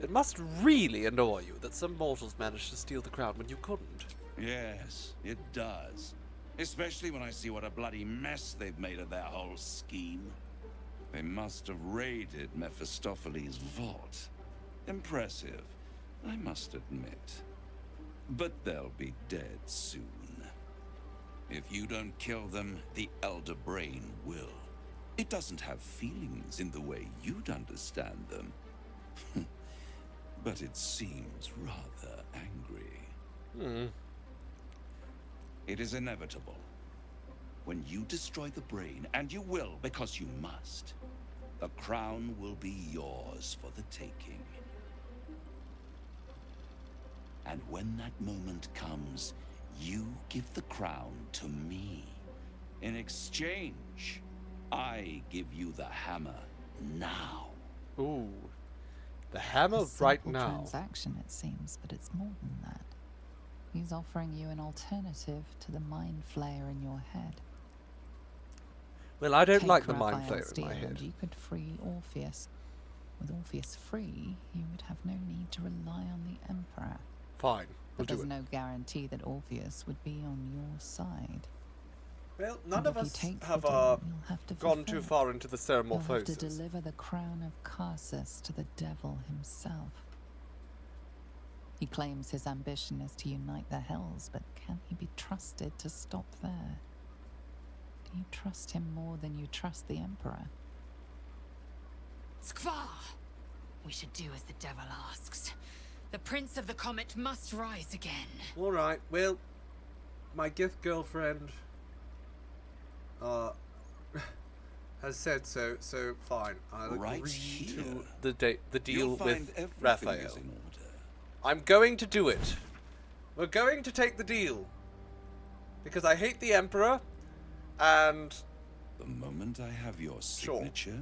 A: It must really annoy you that some mortals managed to steal the crown when you couldn't.
S: Yes, it does. Especially when I see what a bloody mess they've made of their whole scheme. They must have raided Mephistopheles' vault. Impressive, I must admit. But they'll be dead soon. If you don't kill them, the Elder Brain will. It doesn't have feelings in the way you'd understand them. But it seems rather angry. It is inevitable. When you destroy the brain, and you will because you must, the crown will be yours for the taking. And when that moment comes, you give the crown to me. In exchange, I give you the hammer now.
A: Ooh. The hammer right now.
P: Transaction, it seems, but it's more than that. He's offering you an alternative to the mind flayer in your head.
A: Well, I don't
P: Take
A: like the mind
P: Raphael's
A: flayer in my
P: deal
A: head.
P: and you could free Orpheus. With Orpheus free, you would have no need to rely on the Emperor.
A: Fine, we'll
P: But
A: do
P: there's
A: it.
P: no guarantee that Orpheus would be on your side.
A: Well, none
P: And
A: of
P: if you
A: us
P: take the
A: have
P: deal, you'll have to
A: gone
P: fulfill
A: too
P: it.
A: far into the
P: You'll have
A: ceramorphosis.
P: to deliver the crown of Carsus to the devil himself. He claims his ambition is to unite the Hells, but can he be trusted to stop there? Do you trust him more than you trust the Emperor?
H: Skvar! We should do as the devil asks. The Prince of the Comet must rise again.
A: Alright, well, my gift girlfriend has said so, so fine. I'll
S: Right
A: agree
S: here.
A: to the deal
S: You'll find
A: with
S: everything
A: Raphael.
S: is in order.
A: I'm going to do it. We're going to take the deal. Because I hate the Emperor, and...
S: The moment I have your signature,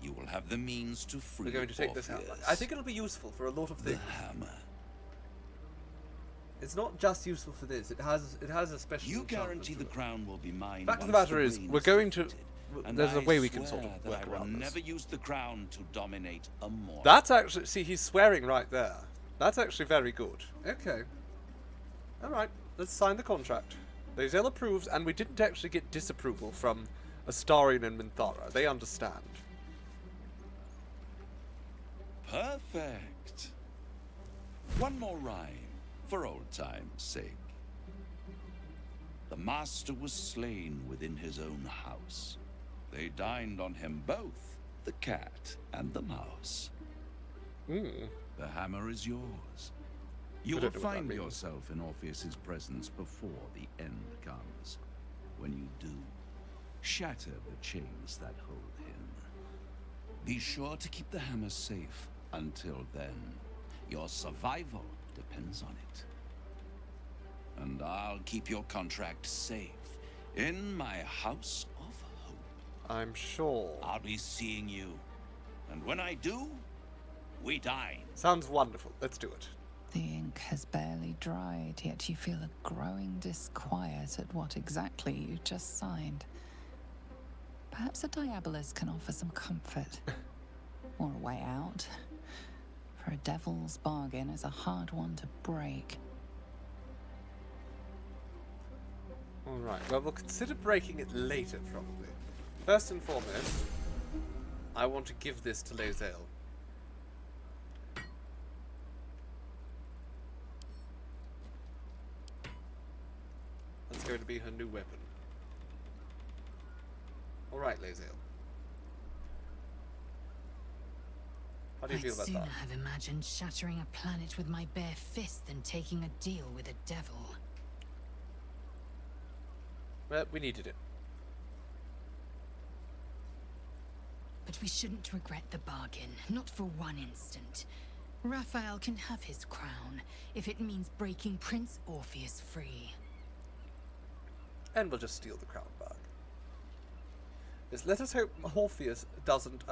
S: you will have the means to free
A: we're going to take this out.
S: Orpheus.
A: I think it'll be useful for a lot of
S: The
A: things.
S: hammer.
A: It's not just useful for this. It has a special.
S: You guarantee the crown will be mine.
A: Fact of the
S: once
A: matter is,
S: brain
A: we're going to.
S: defeated. And
A: There's a
S: I
A: way we can sort
S: swear
A: of
S: that
A: work
S: I will
A: around this.
S: never use the crown to dominate a mortal.
A: That's actually, see, he's swearing right there. That's actually very good. Okay. All right, let's sign the contract. Lae'zel approves, and we didn't actually get disapproval from Astarion and Minthara. They understand.
S: Perfect. One more rhyme, for old time's sake. The master was slain within his own house. They dined on him both, the cat and the mouse. The hammer is yours. You
A: I
S: will
A: don't know what that
S: find
A: means.
S: yourself in Orpheus's presence before the end comes. When you do, shatter the chains that hold him. Be sure to keep the hammer safe until then. Your survival depends on it. And I'll keep your contract safe in my house of hope.
A: I'm sure.
S: I'll be seeing you. And when I do, we dine.
A: Sounds wonderful. Let's do it.
P: The ink has barely dried, yet you feel a growing disquiet at what exactly you just signed. Perhaps a diabolus can offer some comfort. Or a way out. For a devil's bargain is a hard one to break.
A: Alright, well, we'll consider breaking it later, probably. First and foremost, I want to give this to Lae'zel. That's going to be her new weapon. Alright, Lae'zel. How do you feel about
E: sooner
A: that?
E: have imagined shattering a planet with my bare fist than taking a deal with a devil.
A: Well, we needed it.
E: But we shouldn't regret the bargain, not for one instant. Raphael can have his crown, if it means breaking Prince Orpheus free.
A: And we'll just steal the crown back. Yes, let us hope Orpheus doesn't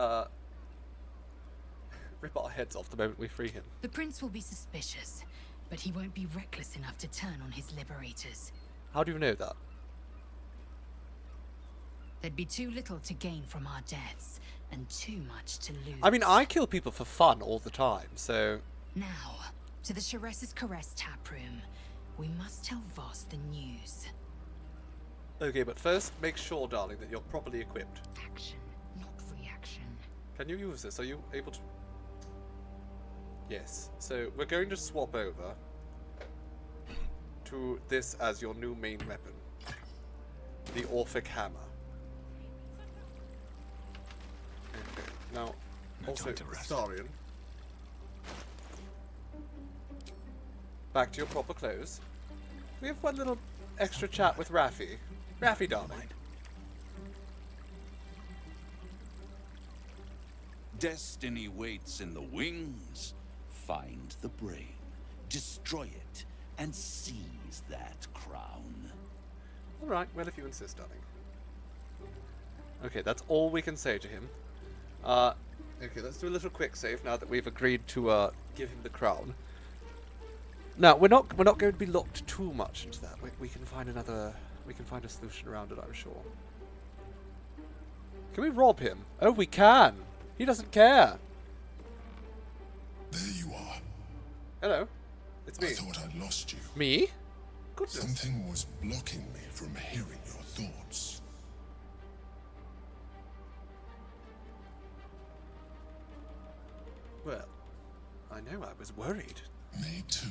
A: rip our heads off the moment we free him.
E: The prince will be suspicious, but he won't be reckless enough to turn on his liberators.
A: How do you know that?
E: There'd be too little to gain from our deaths, and too much to lose.
A: I mean, I kill people for fun all the time, so...
E: Now, to the Sharess's Caress tap room. We must tell Voss the news.
A: Okay, but first, make sure, darling, that you're properly equipped.
E: Action, not reaction.
A: Can you use this? Are you able to... Yes. So, we're going to swap over to this as your new main weapon. The Orphic Hammer. Okay, now, also, Starion. Back to your proper clothes. We have one little extra chat with Raffi. Raffi, darling.
S: Destiny waits in the wings. Find the brain, destroy it, and seize that crown.
A: Alright, well, if you insist, darling. Okay, that's all we can say to him. Okay, let's do a little quick save now that we've agreed to give him the crown. Now, we're not going to be locked too much into that. We can find a solution around it, I'm sure. Can we rob him? Oh, we can. He doesn't care.
T: There you are.
A: Hello. It's me.
T: I thought I'd lost you.
A: Me? Goodness.
T: Something was blocking me from hearing your thoughts.
A: Well, I know I was worried.
T: Me too.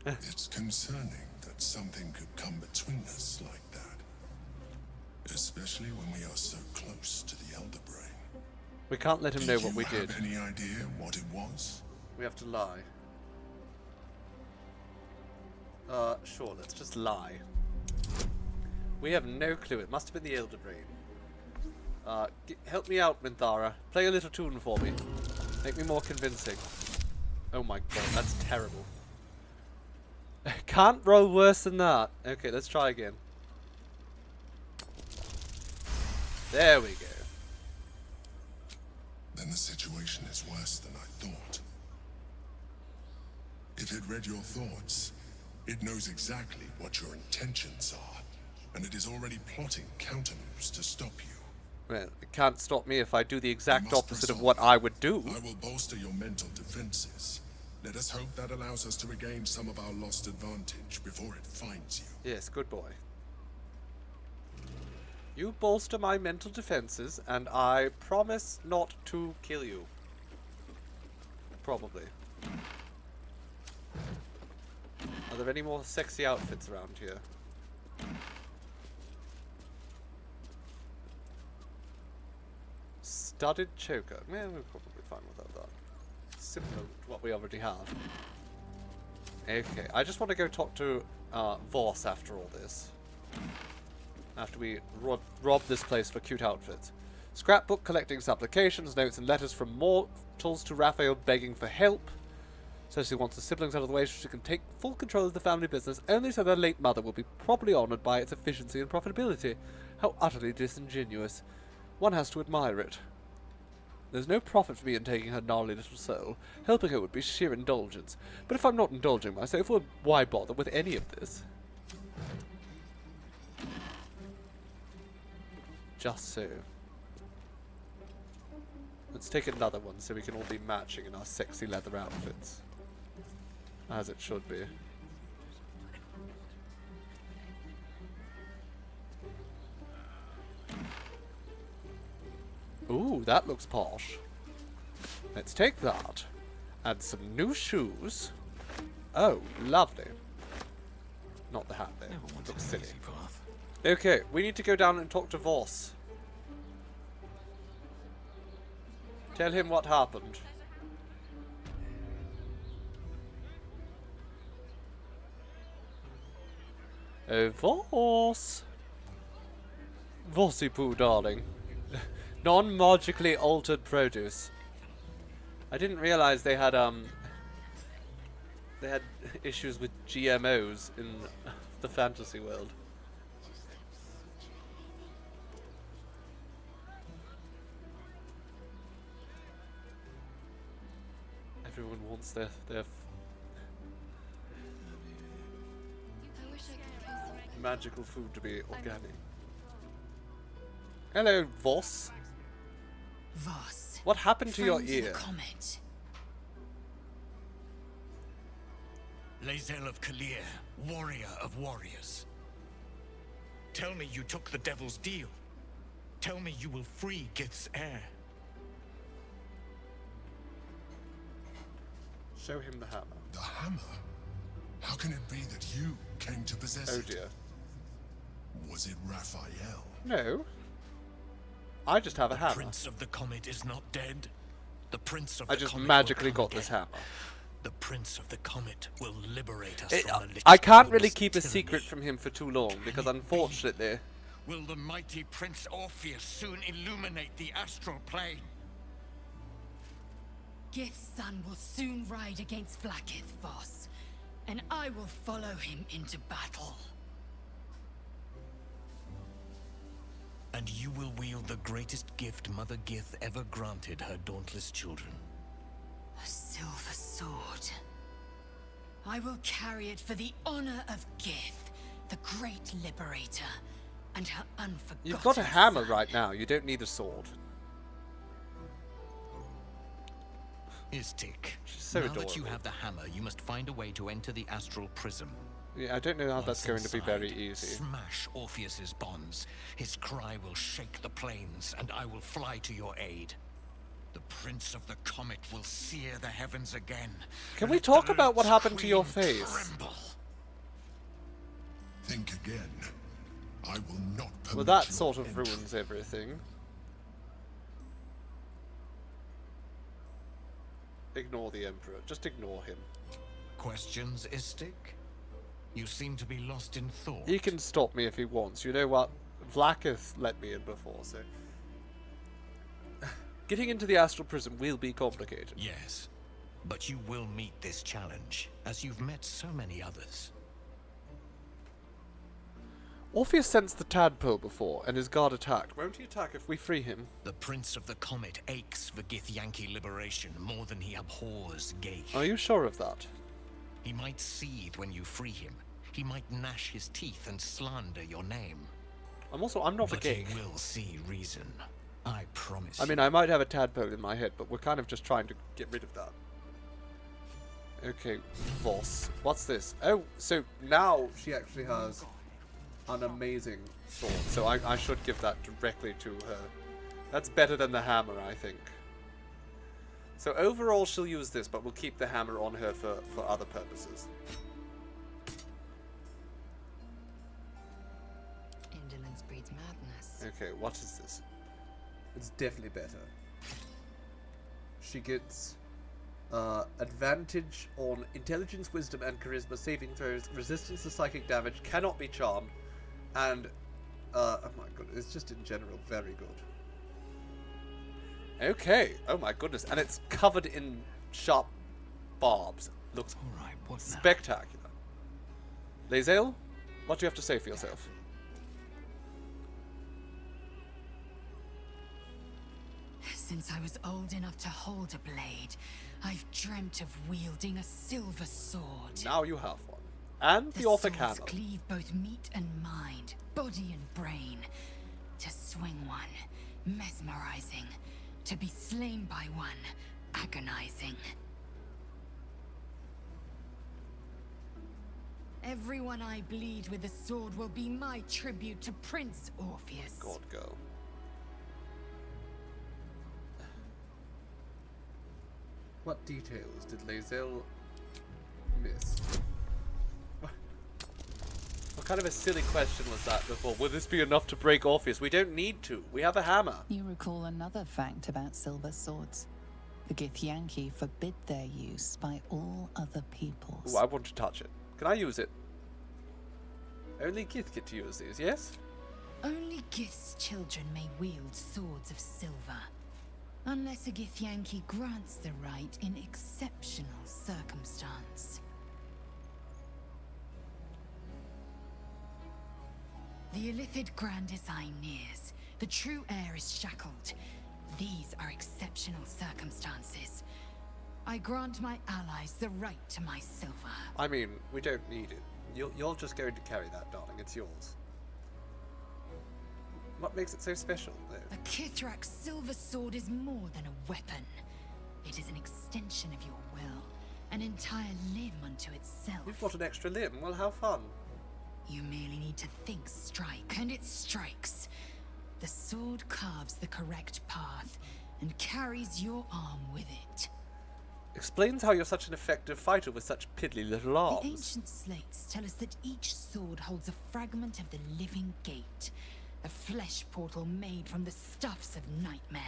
T: It's concerning that something could come between us like that. Especially when we are so close to the Elder Brain.
A: We can't let him know what we did.
T: Do you have any idea what it was?
A: We have to lie. Sure, let's just lie. We have no clue. It must have been the Elder Brain. Help me out, Minthara. Play a little tune for me. Make me more convincing. Oh my god, that's terrible. Can't roll worse than that. Okay, let's try again. There we go.
T: Then the situation is worse than I thought. If it read your thoughts, it knows exactly what your intentions are, and it is already plotting countermoves to stop you.
A: Well, it can't stop me if I do the exact opposite of what I would do.
T: I will bolster your mental defenses. Let us hope that allows us to regain some of our lost advantage before it finds you.
A: Yes, good boy. You bolster my mental defenses, and I promise not to kill you. Probably. Are there any more sexy outfits around here? Studded choker. Well, we're probably fine without that. Similar to what we already have. Okay, I just want to go talk to Voss after all this. After we rob this place for cute outfits. Scrapbook collecting supplications, notes and letters from mortals to Raphael begging for help. Cersei wants the siblings out of the way so she can take full control of the family business, only so their late mother will be properly honoured by its efficiency and profitability. How utterly disingenuous. One has to admire it. There's no profit for me in taking her gnarly little soul. Helping her would be sheer indulgence. But if I'm not indulging myself, well, why bother with any of this? Just so. Let's take another one so we can all be matching in our sexy leather outfits. As it should be. Ooh, that looks posh. Let's take that. Add some new shoes. Oh, lovely. Not the hat, though. It looks silly. Okay, we need to go down and talk to Voss. Tell him what happened. Oh, Voss. Vossy poo, darling. Non-magically altered produce. I didn't realize they had issues with GMOs in the fantasy world. Everyone wants their magical food to be organic. Hello, Voss.
H: Voss.
A: What happened to your
H: Friends of the
A: ear?
H: Comet.
U: Lae'zel of Kalir, warrior of warriors. Tell me you took the devil's deal. Tell me you will free Gith's heir.
A: Show him the hammer.
T: The hammer? How can it be that you came to possess it?
A: Oh dear.
T: Was it Raphael?
A: No. I just have a hammer.
U: The Prince of the Comet is not dead. The Prince of
A: I
U: the
A: just
U: Comet
A: magically
U: will come
A: got this
U: again.
A: hammer.
U: The Prince of the Comet will liberate us from the Lich
A: I can't
U: King's
A: really keep a
U: tyranny.
A: secret from him for too long because unfortunately
U: Will the mighty Prince Orpheus soon illuminate the astral plane?
H: Gith's son will soon ride against Vlaakith, Voss, and I will follow him into battle.
U: And you will wield the greatest gift Mother Gith ever granted her dauntless children.
H: A silver sword. I will carry it for the honor of Gith, the great liberator, and her unforgotten
A: you've got a hammer
H: son.
A: right now. You don't need a sword.
U: Istik,
A: so
U: now
A: adorable.
U: that you have the hammer, you must find a way to enter the astral prism.
A: Yeah, I don't know how that's going
U: Once
A: to be
U: inside,
A: very easy.
U: Smash Orpheus's bonds. His cry will shake the plains, and I will fly to your aid. The Prince of the Comet will sear the heavens again.
A: Can we
U: Let
A: talk
U: the
A: about what
U: Lich
A: happened to your
U: Queen
A: face?
U: tremble.
T: Think again. I will not permit
A: Well, that
T: your
A: sort of
T: entry.
A: ruins everything. Ignore the Emperor. Just ignore him.
U: Questions, Istik? You seem to be lost in thought.
A: He can stop me if he wants. You know what? Vlaakith let me in before, so... Getting into the astral prism will be complicated.
U: Yes, but you will meet this challenge, as you've met so many others.
A: Orpheus sensed the tadpole before, and his guard attacked. Won't he attack if we free him?
U: The Prince of the Comet aches for Githyanki liberation more than he abhors Ghaik.
A: Are you sure of that?
U: He might seethe when you free him. He might gnash his teeth and slander your name.
A: I'm not a
U: But
A: gay.
U: he will see reason. I promise.
A: I mean, I might have a tadpole in my head, but we're kind of just trying to get rid of that. Okay, Voss. What's this? Oh, so now she actually has an amazing sword, so I should give that directly to her. That's better than the hammer, I think. So overall she'll use this, but we'll keep the hammer on her for other purposes.
H: Indolence breeds madness.
A: Okay, what is this? It's definitely better. She gets advantage on intelligence, wisdom, and charisma saving throws, resistance to psychic damage, cannot be charmed, and oh my god, it's just in general very good. Okay, oh my goodness, and it's covered in sharp barbs. Looks spectacular. Lae'zel, what do you have to say for yourself?
H: Since I was old enough to hold a blade, I've dreamt of wielding a silver sword.
A: Now you have one. And the Orphic hammer.
H: Swords cleave both meat and mind, body and brain. To swing one, mesmerizing. To be slain by one, agonizing. Everyone I bleed with a sword will be my tribute to Prince Orpheus.
A: God, go. What details did Lae'zel miss? What kind of a silly question was that before? Will this be enough to break Orpheus? We don't need to. We have a hammer.
P: You recall another fact about silver swords. The Githyanki forbid their use by all other peoples.
A: Ooh, I want to touch it. Can I use it? Only Gith get to use these, yes?
H: Only Gith's children may wield swords of silver, unless a Githyanki grants the right in exceptional circumstance. The Illithid Grand Design nears. The true heir is shackled. These are exceptional circumstances. I grant my allies the right to my silver.
A: I mean, we don't need it. You're just going to carry that, darling. It's yours. What makes it so special, though?
H: A Kithrak's silver sword is more than a weapon. It is an extension of your will, an entire limb unto itself.
A: You've got an extra limb. Well, how fun.
H: You merely need to think strike, and it strikes. The sword carves the correct path and carries your arm with it.
A: Explains how you're such an effective fighter with such piddly little arms.
H: The ancient slates tell us that each sword holds a fragment of the living gate, a flesh portal made from the stuffs of nightmare.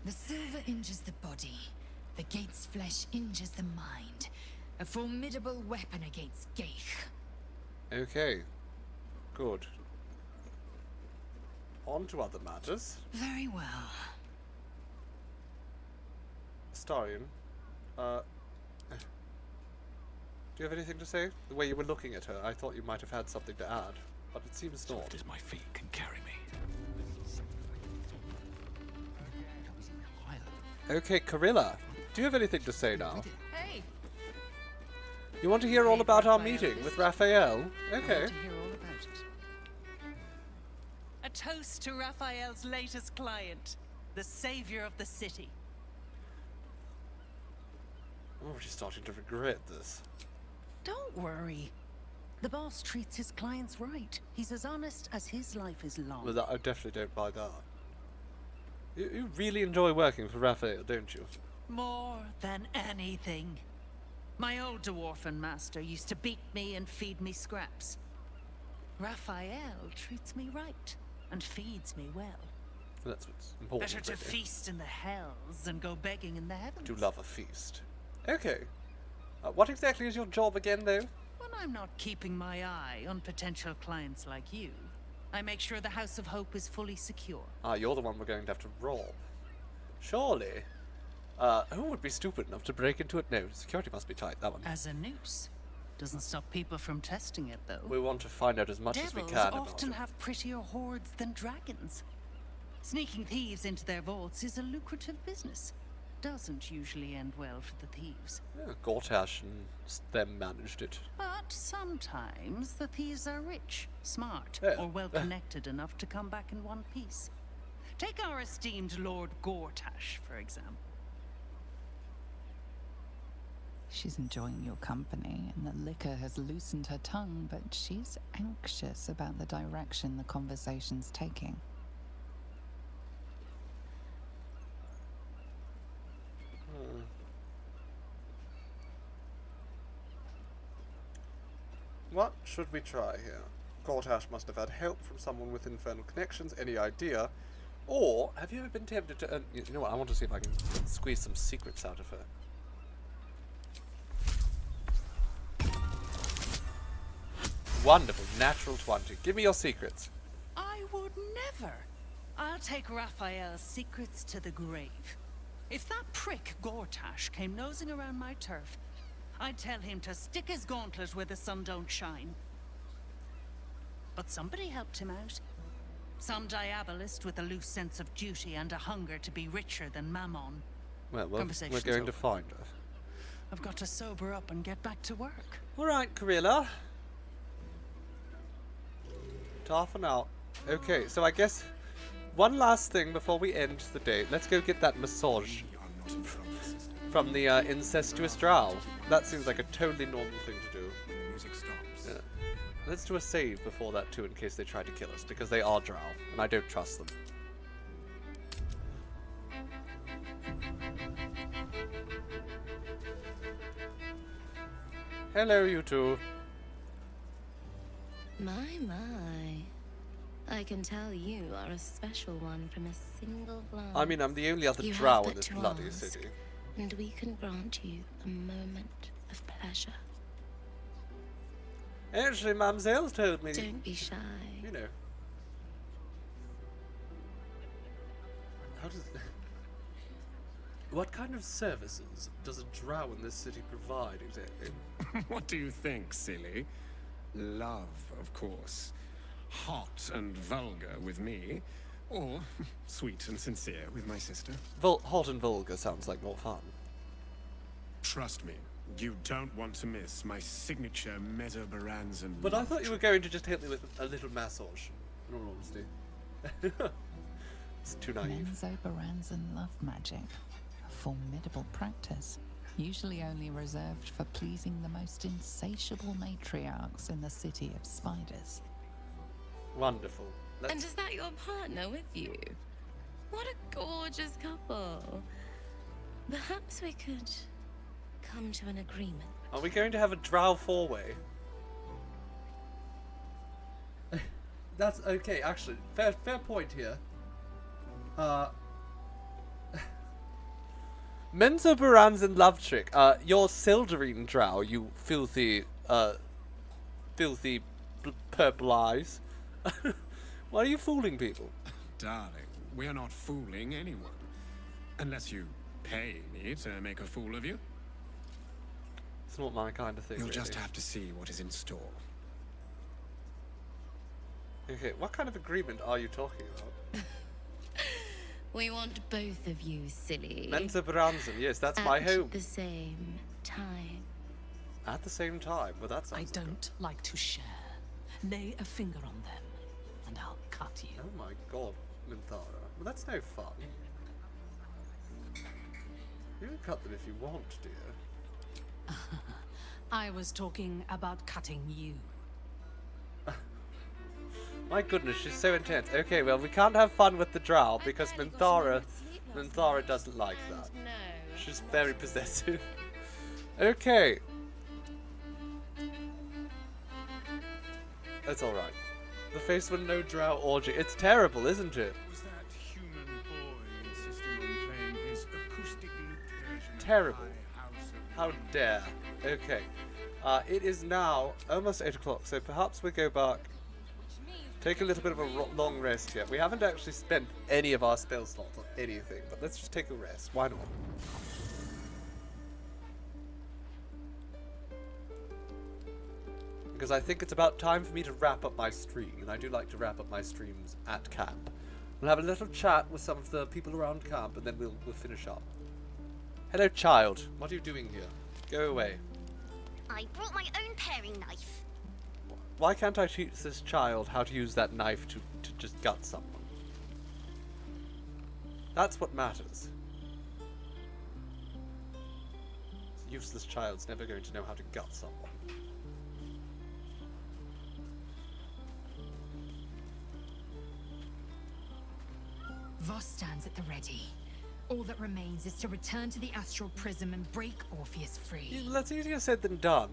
H: The silver injures the body, the gate's flesh injures the mind. A formidable weapon against Gaich.
A: Okay. Good. On to other matters.
H: Very well.
A: Astarion, do you have anything to say? The way you were looking at her, I thought you might have had something to add, but it seems not.
U: Swift as my feet can carry me.
A: Okay, Carilla, do you have anything to say now?
L: Hey!
A: You want to hear all about our meeting with Raphael?
L: I
A: Okay.
L: want to hear all about it. A toast to Raphael's latest client, the savior of the city.
A: I'm already starting to regret this.
L: Don't worry. The boss treats his clients right. He's as honest as his life is long.
A: Well, I definitely don't buy that. You really enjoy working for Raphael, don't you?
L: More than anything. My old dwarfen master used to beat me and feed me scraps. Raphael treats me right and feeds me well.
A: That's what's important.
L: Better to
A: really.
L: feast in the hells than go begging in the heavens.
A: Do love a feast. Okay. What exactly is your job again, though?
L: When I'm not keeping my eye on potential clients like you, I make sure the House of Hope is fully secure.
A: Ah, you're the one we're going to have to rob. Surely. Who would be stupid enough to break into it? No, security must be tight, that one.
L: As a noose. Doesn't stop people from testing it, though.
A: We want to find out as much as we
L: Devils
A: can about
L: often
A: it.
L: have prettier hordes than dragons. Sneaking thieves into their vaults is a lucrative business. Doesn't usually end well for the thieves.
A: Yeah, Gortash and them managed it.
L: But sometimes the thieves are rich, smart,
A: Yeah.
L: or well connected enough to come back in one piece. Take our esteemed Lord Gortash, for example.
P: She's enjoying your company, and the liquor has loosened her tongue, but she's anxious about the direction the conversation's taking.
A: What should we try here? Gortash must have had help from someone with infernal connections. Any idea? Or, have you ever been tempted to... you know what, I want to see if I can squeeze some secrets out of her. Wonderful, natural 20. Give me your secrets.
L: I would never. I'll take Raphael's secrets to the grave. If that prick Gortash came nosing around my turf, I'd tell him to stick his gauntlet where the sun don't shine. But somebody helped him out. Some diabolist with a loose sense of duty and a hunger to be richer than Mammon.
A: Well, we're
L: Conversation's
A: going
L: over.
A: to find her.
L: I've got to sober up and get back to work.
A: Alright, Carilla. Ta for now. Okay, so I guess one last thing before we end the day. Let's go get that massage from the incestuous drow. That seems like a totally normal thing to do.
U: Music stops.
A: Yeah. Let's do a save before that too, in case they try to kill us, because they are drow, and I don't trust them. Hello, you two.
D: My. I can tell you are a special one from a single glance.
A: I mean, I'm the only other
D: You
A: drow
D: have
A: in
D: but
A: this
D: to
A: bloody
D: ask,
A: city.
D: And we can grant you a moment of pleasure.
A: Actually, Mamselle's told me.
D: Don't be shy.
A: You know. How does... What kind of services does a drow in this city provide exactly?
F: What do you think, silly? Love, of course. Hot and vulgar with me, or sweet and sincere with my sister.
A: Hot and vulgar sounds like more fun.
F: Trust me, you don't want to miss my signature mesobaranzan.
A: But I thought you were going to just hit me with a little massage, in all honesty. It's too naive.
P: Menzobaranzan love magic. A formidable practice. Usually only reserved for pleasing the most insatiable matriarchs in the city of spiders.
A: Wonderful.
D: And is that your partner with you? What a gorgeous couple. Perhaps we could come to an agreement.
A: Are we going to have a drow four-way? That's okay, actually. Fair point here. Menzobaranzan love trick. Your Sildarine drow, you filthy purple eyes. Why are you fooling people?
F: Darling, we're not fooling anyone. Unless you pay me to make a fool of you.
A: It's not my kind of thing.
F: You'll
A: really.
F: just have to see what is in store.
A: Okay, what kind of agreement are you talking about?
D: We want both of you, silly.
A: Menzobaranzan, yes, that's my home.
D: At the same time.
A: At the same time? Well, that sounds
O: I don't like to share. Lay a finger on them, and I'll cut you.
A: Oh my god, Minthara. Well, that's no fun. You can cut them if you want, dear.
O: I was talking about cutting you.
A: My goodness, she's so intense. Okay, well, we can't have fun with the drow because Minthara doesn't like that.
D: No.
A: She's very possessive. Okay. That's alright. The face of a no drow orgy. It's terrible, isn't it?
F: Was that human boy insisting on playing his acoustic lute version?
A: Terrible.
F: Of
A: How dare. Okay. It is now almost 8 o'clock, so perhaps we go back. Take a little bit of a long rest here. We haven't actually spent any of our spell slots on anything, but let's just take a rest. Why not? Because I think it's about time for me to wrap up my stream, and I do like to wrap up my streams at camp. We'll have a little chat with some of the people around camp, and then we'll finish up. Hello, child. What are you doing here? Go away.
V: I brought my own paring knife.
A: Why can't I teach this child how to use that knife to just gut someone? That's what matters. This useless child's never going to know how to gut someone.
H: Voss stands at the ready. All that remains is to return to the astral prism and break Orpheus free.
A: That's easier said than done.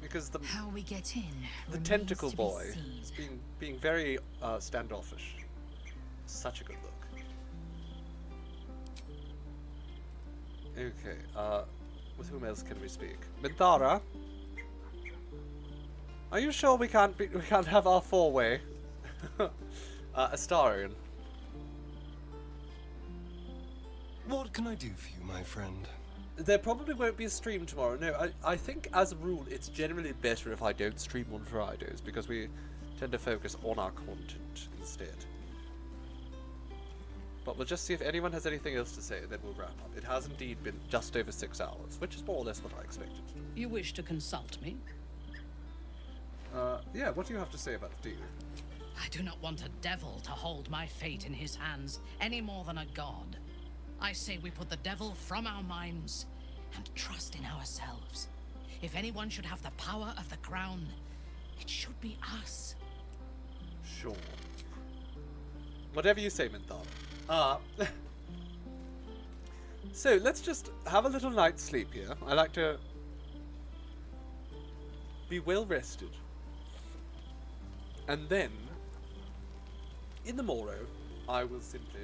A: Because
H: how we get in
A: the tentacle boy is being very standoffish. Such a good look. Okay, with whom else can we speak? Minthara? Are you sure we can't have our four-way? Astarion.
B: What can I do for you, my friend?
A: There probably won't be a stream tomorrow. No, I think as a rule it's generally better if I don't stream on Fridays because we tend to focus on our content instead. But we'll just see if anyone has anything else to say, then we'll wrap up. It has indeed been just over 6 hours, which is more or less what I expected.
O: You wish to consult me?
A: Yeah, what do you have to say about the deal?
O: I do not want a devil to hold my fate in his hands any more than a god. I say we put the devil from our minds and trust in ourselves. If anyone should have the power of the crown, it should be us.
A: Sure. Whatever you say, Minthara. So, let's just have a little night's sleep here. I like to be well rested. And then, in the morrow, I will simply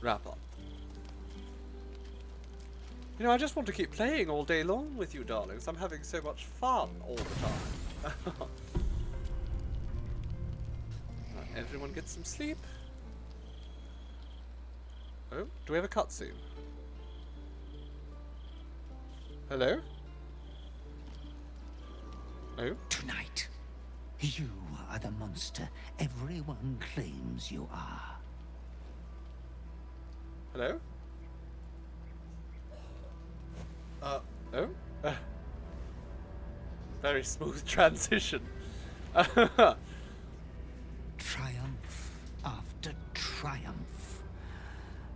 A: wrap up. You know, I just want to keep playing all day long with you, darlings. I'm having so much fun all the time. Right, everyone get some sleep. Oh, do we have a cutscene? Hello? Oh?
G: Tonight, you are the monster everyone claims you are.
A: Hello? Oh? Very smooth transition.
G: Triumph after triumph.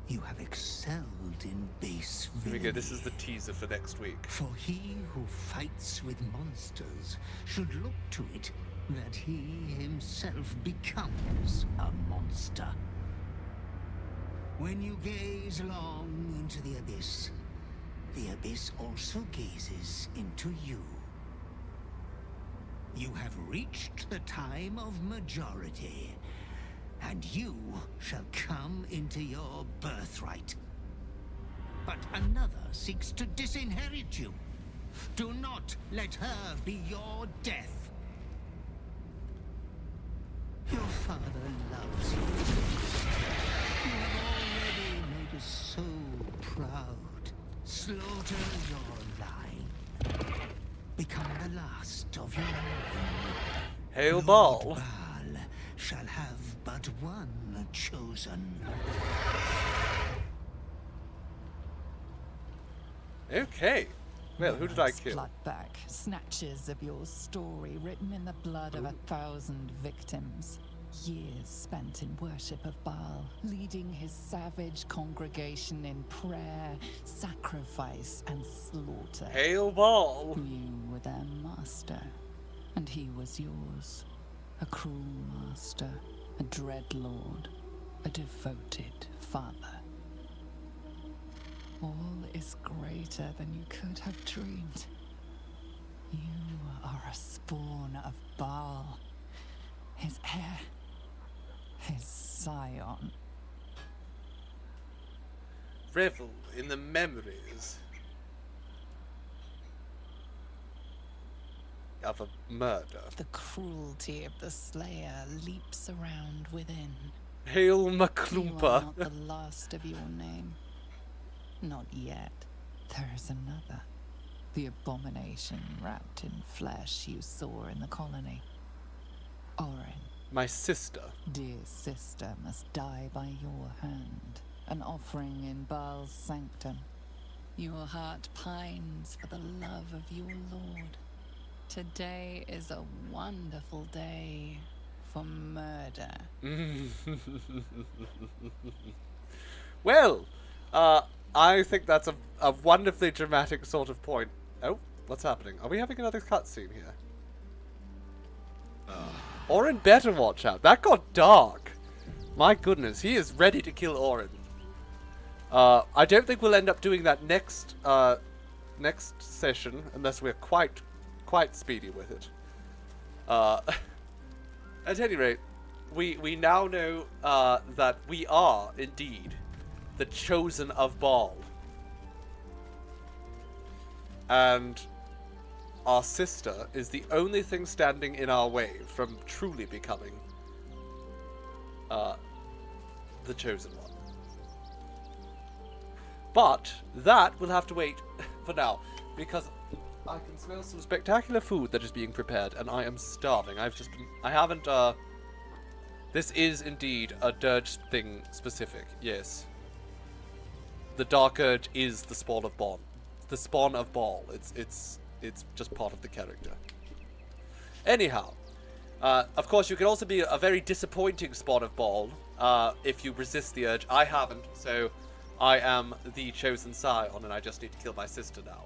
G: You have excelled in base
A: Here we
G: villainy.
A: go, this is the teaser for next week.
G: For he who fights with monsters should look to it that he himself becomes a monster. When you gaze long into the abyss also gazes into you. You have reached the time of majority, and you shall come into your birthright. But another seeks to disinherit you. Do not let her be your death. Your father loves you. You have already made us so proud. Slaughter your line. Become the last of your line.
A: Hail
G: Lord
A: Ball.
G: Baal shall have but one chosen.
A: Okay. Well, who did I kill?
P: Bloodback, snatches of your story written in the blood of 1,000 victims. Years spent in worship of Baal, leading his savage congregation in prayer, sacrifice, and slaughter.
A: Hail Baal!
P: You were their master, and he was yours. A cruel master, a dread lord, a devoted father. All is greater than you could have dreamed. You are a spawn of Baal, his heir, his scion.
A: Revel in the memories of a murder.
P: The cruelty of the slayer leaps around within.
A: Hail
P: You are
A: Maclumpa!
P: not the last of your name. Not yet. There is another. The abomination wrapped in flesh you saw in the colony. Orin.
A: My sister.
P: Dear sister must die by your hand. An offering in Baal's sanctum. Your heart pines for the love of your lord. Today is a wonderful day for murder.
A: Well, I think that's a wonderfully dramatic sort of point. Oh, what's happening? Are we having another cutscene here? Orin better watch out. That got dark. My goodness, he is ready to kill Orin. I don't think we'll end up doing that next session unless we're quite speedy with it. At any rate, we now know that we are indeed the chosen of Baal. And our sister is the only thing standing in our way from truly becoming the chosen one. But that will have to wait for now, because I can smell some spectacular food that is being prepared, and I am starving. I haven't, this is indeed a Durge thing specific, yes. The Dark Urge is the spawn of Baal. The spawn of Baal. It's just part of the character. Anyhow, of course you can also be a very disappointing spawn of Baal if you resist the urge. I haven't, so I am the chosen scion, and I just need to kill my sister now.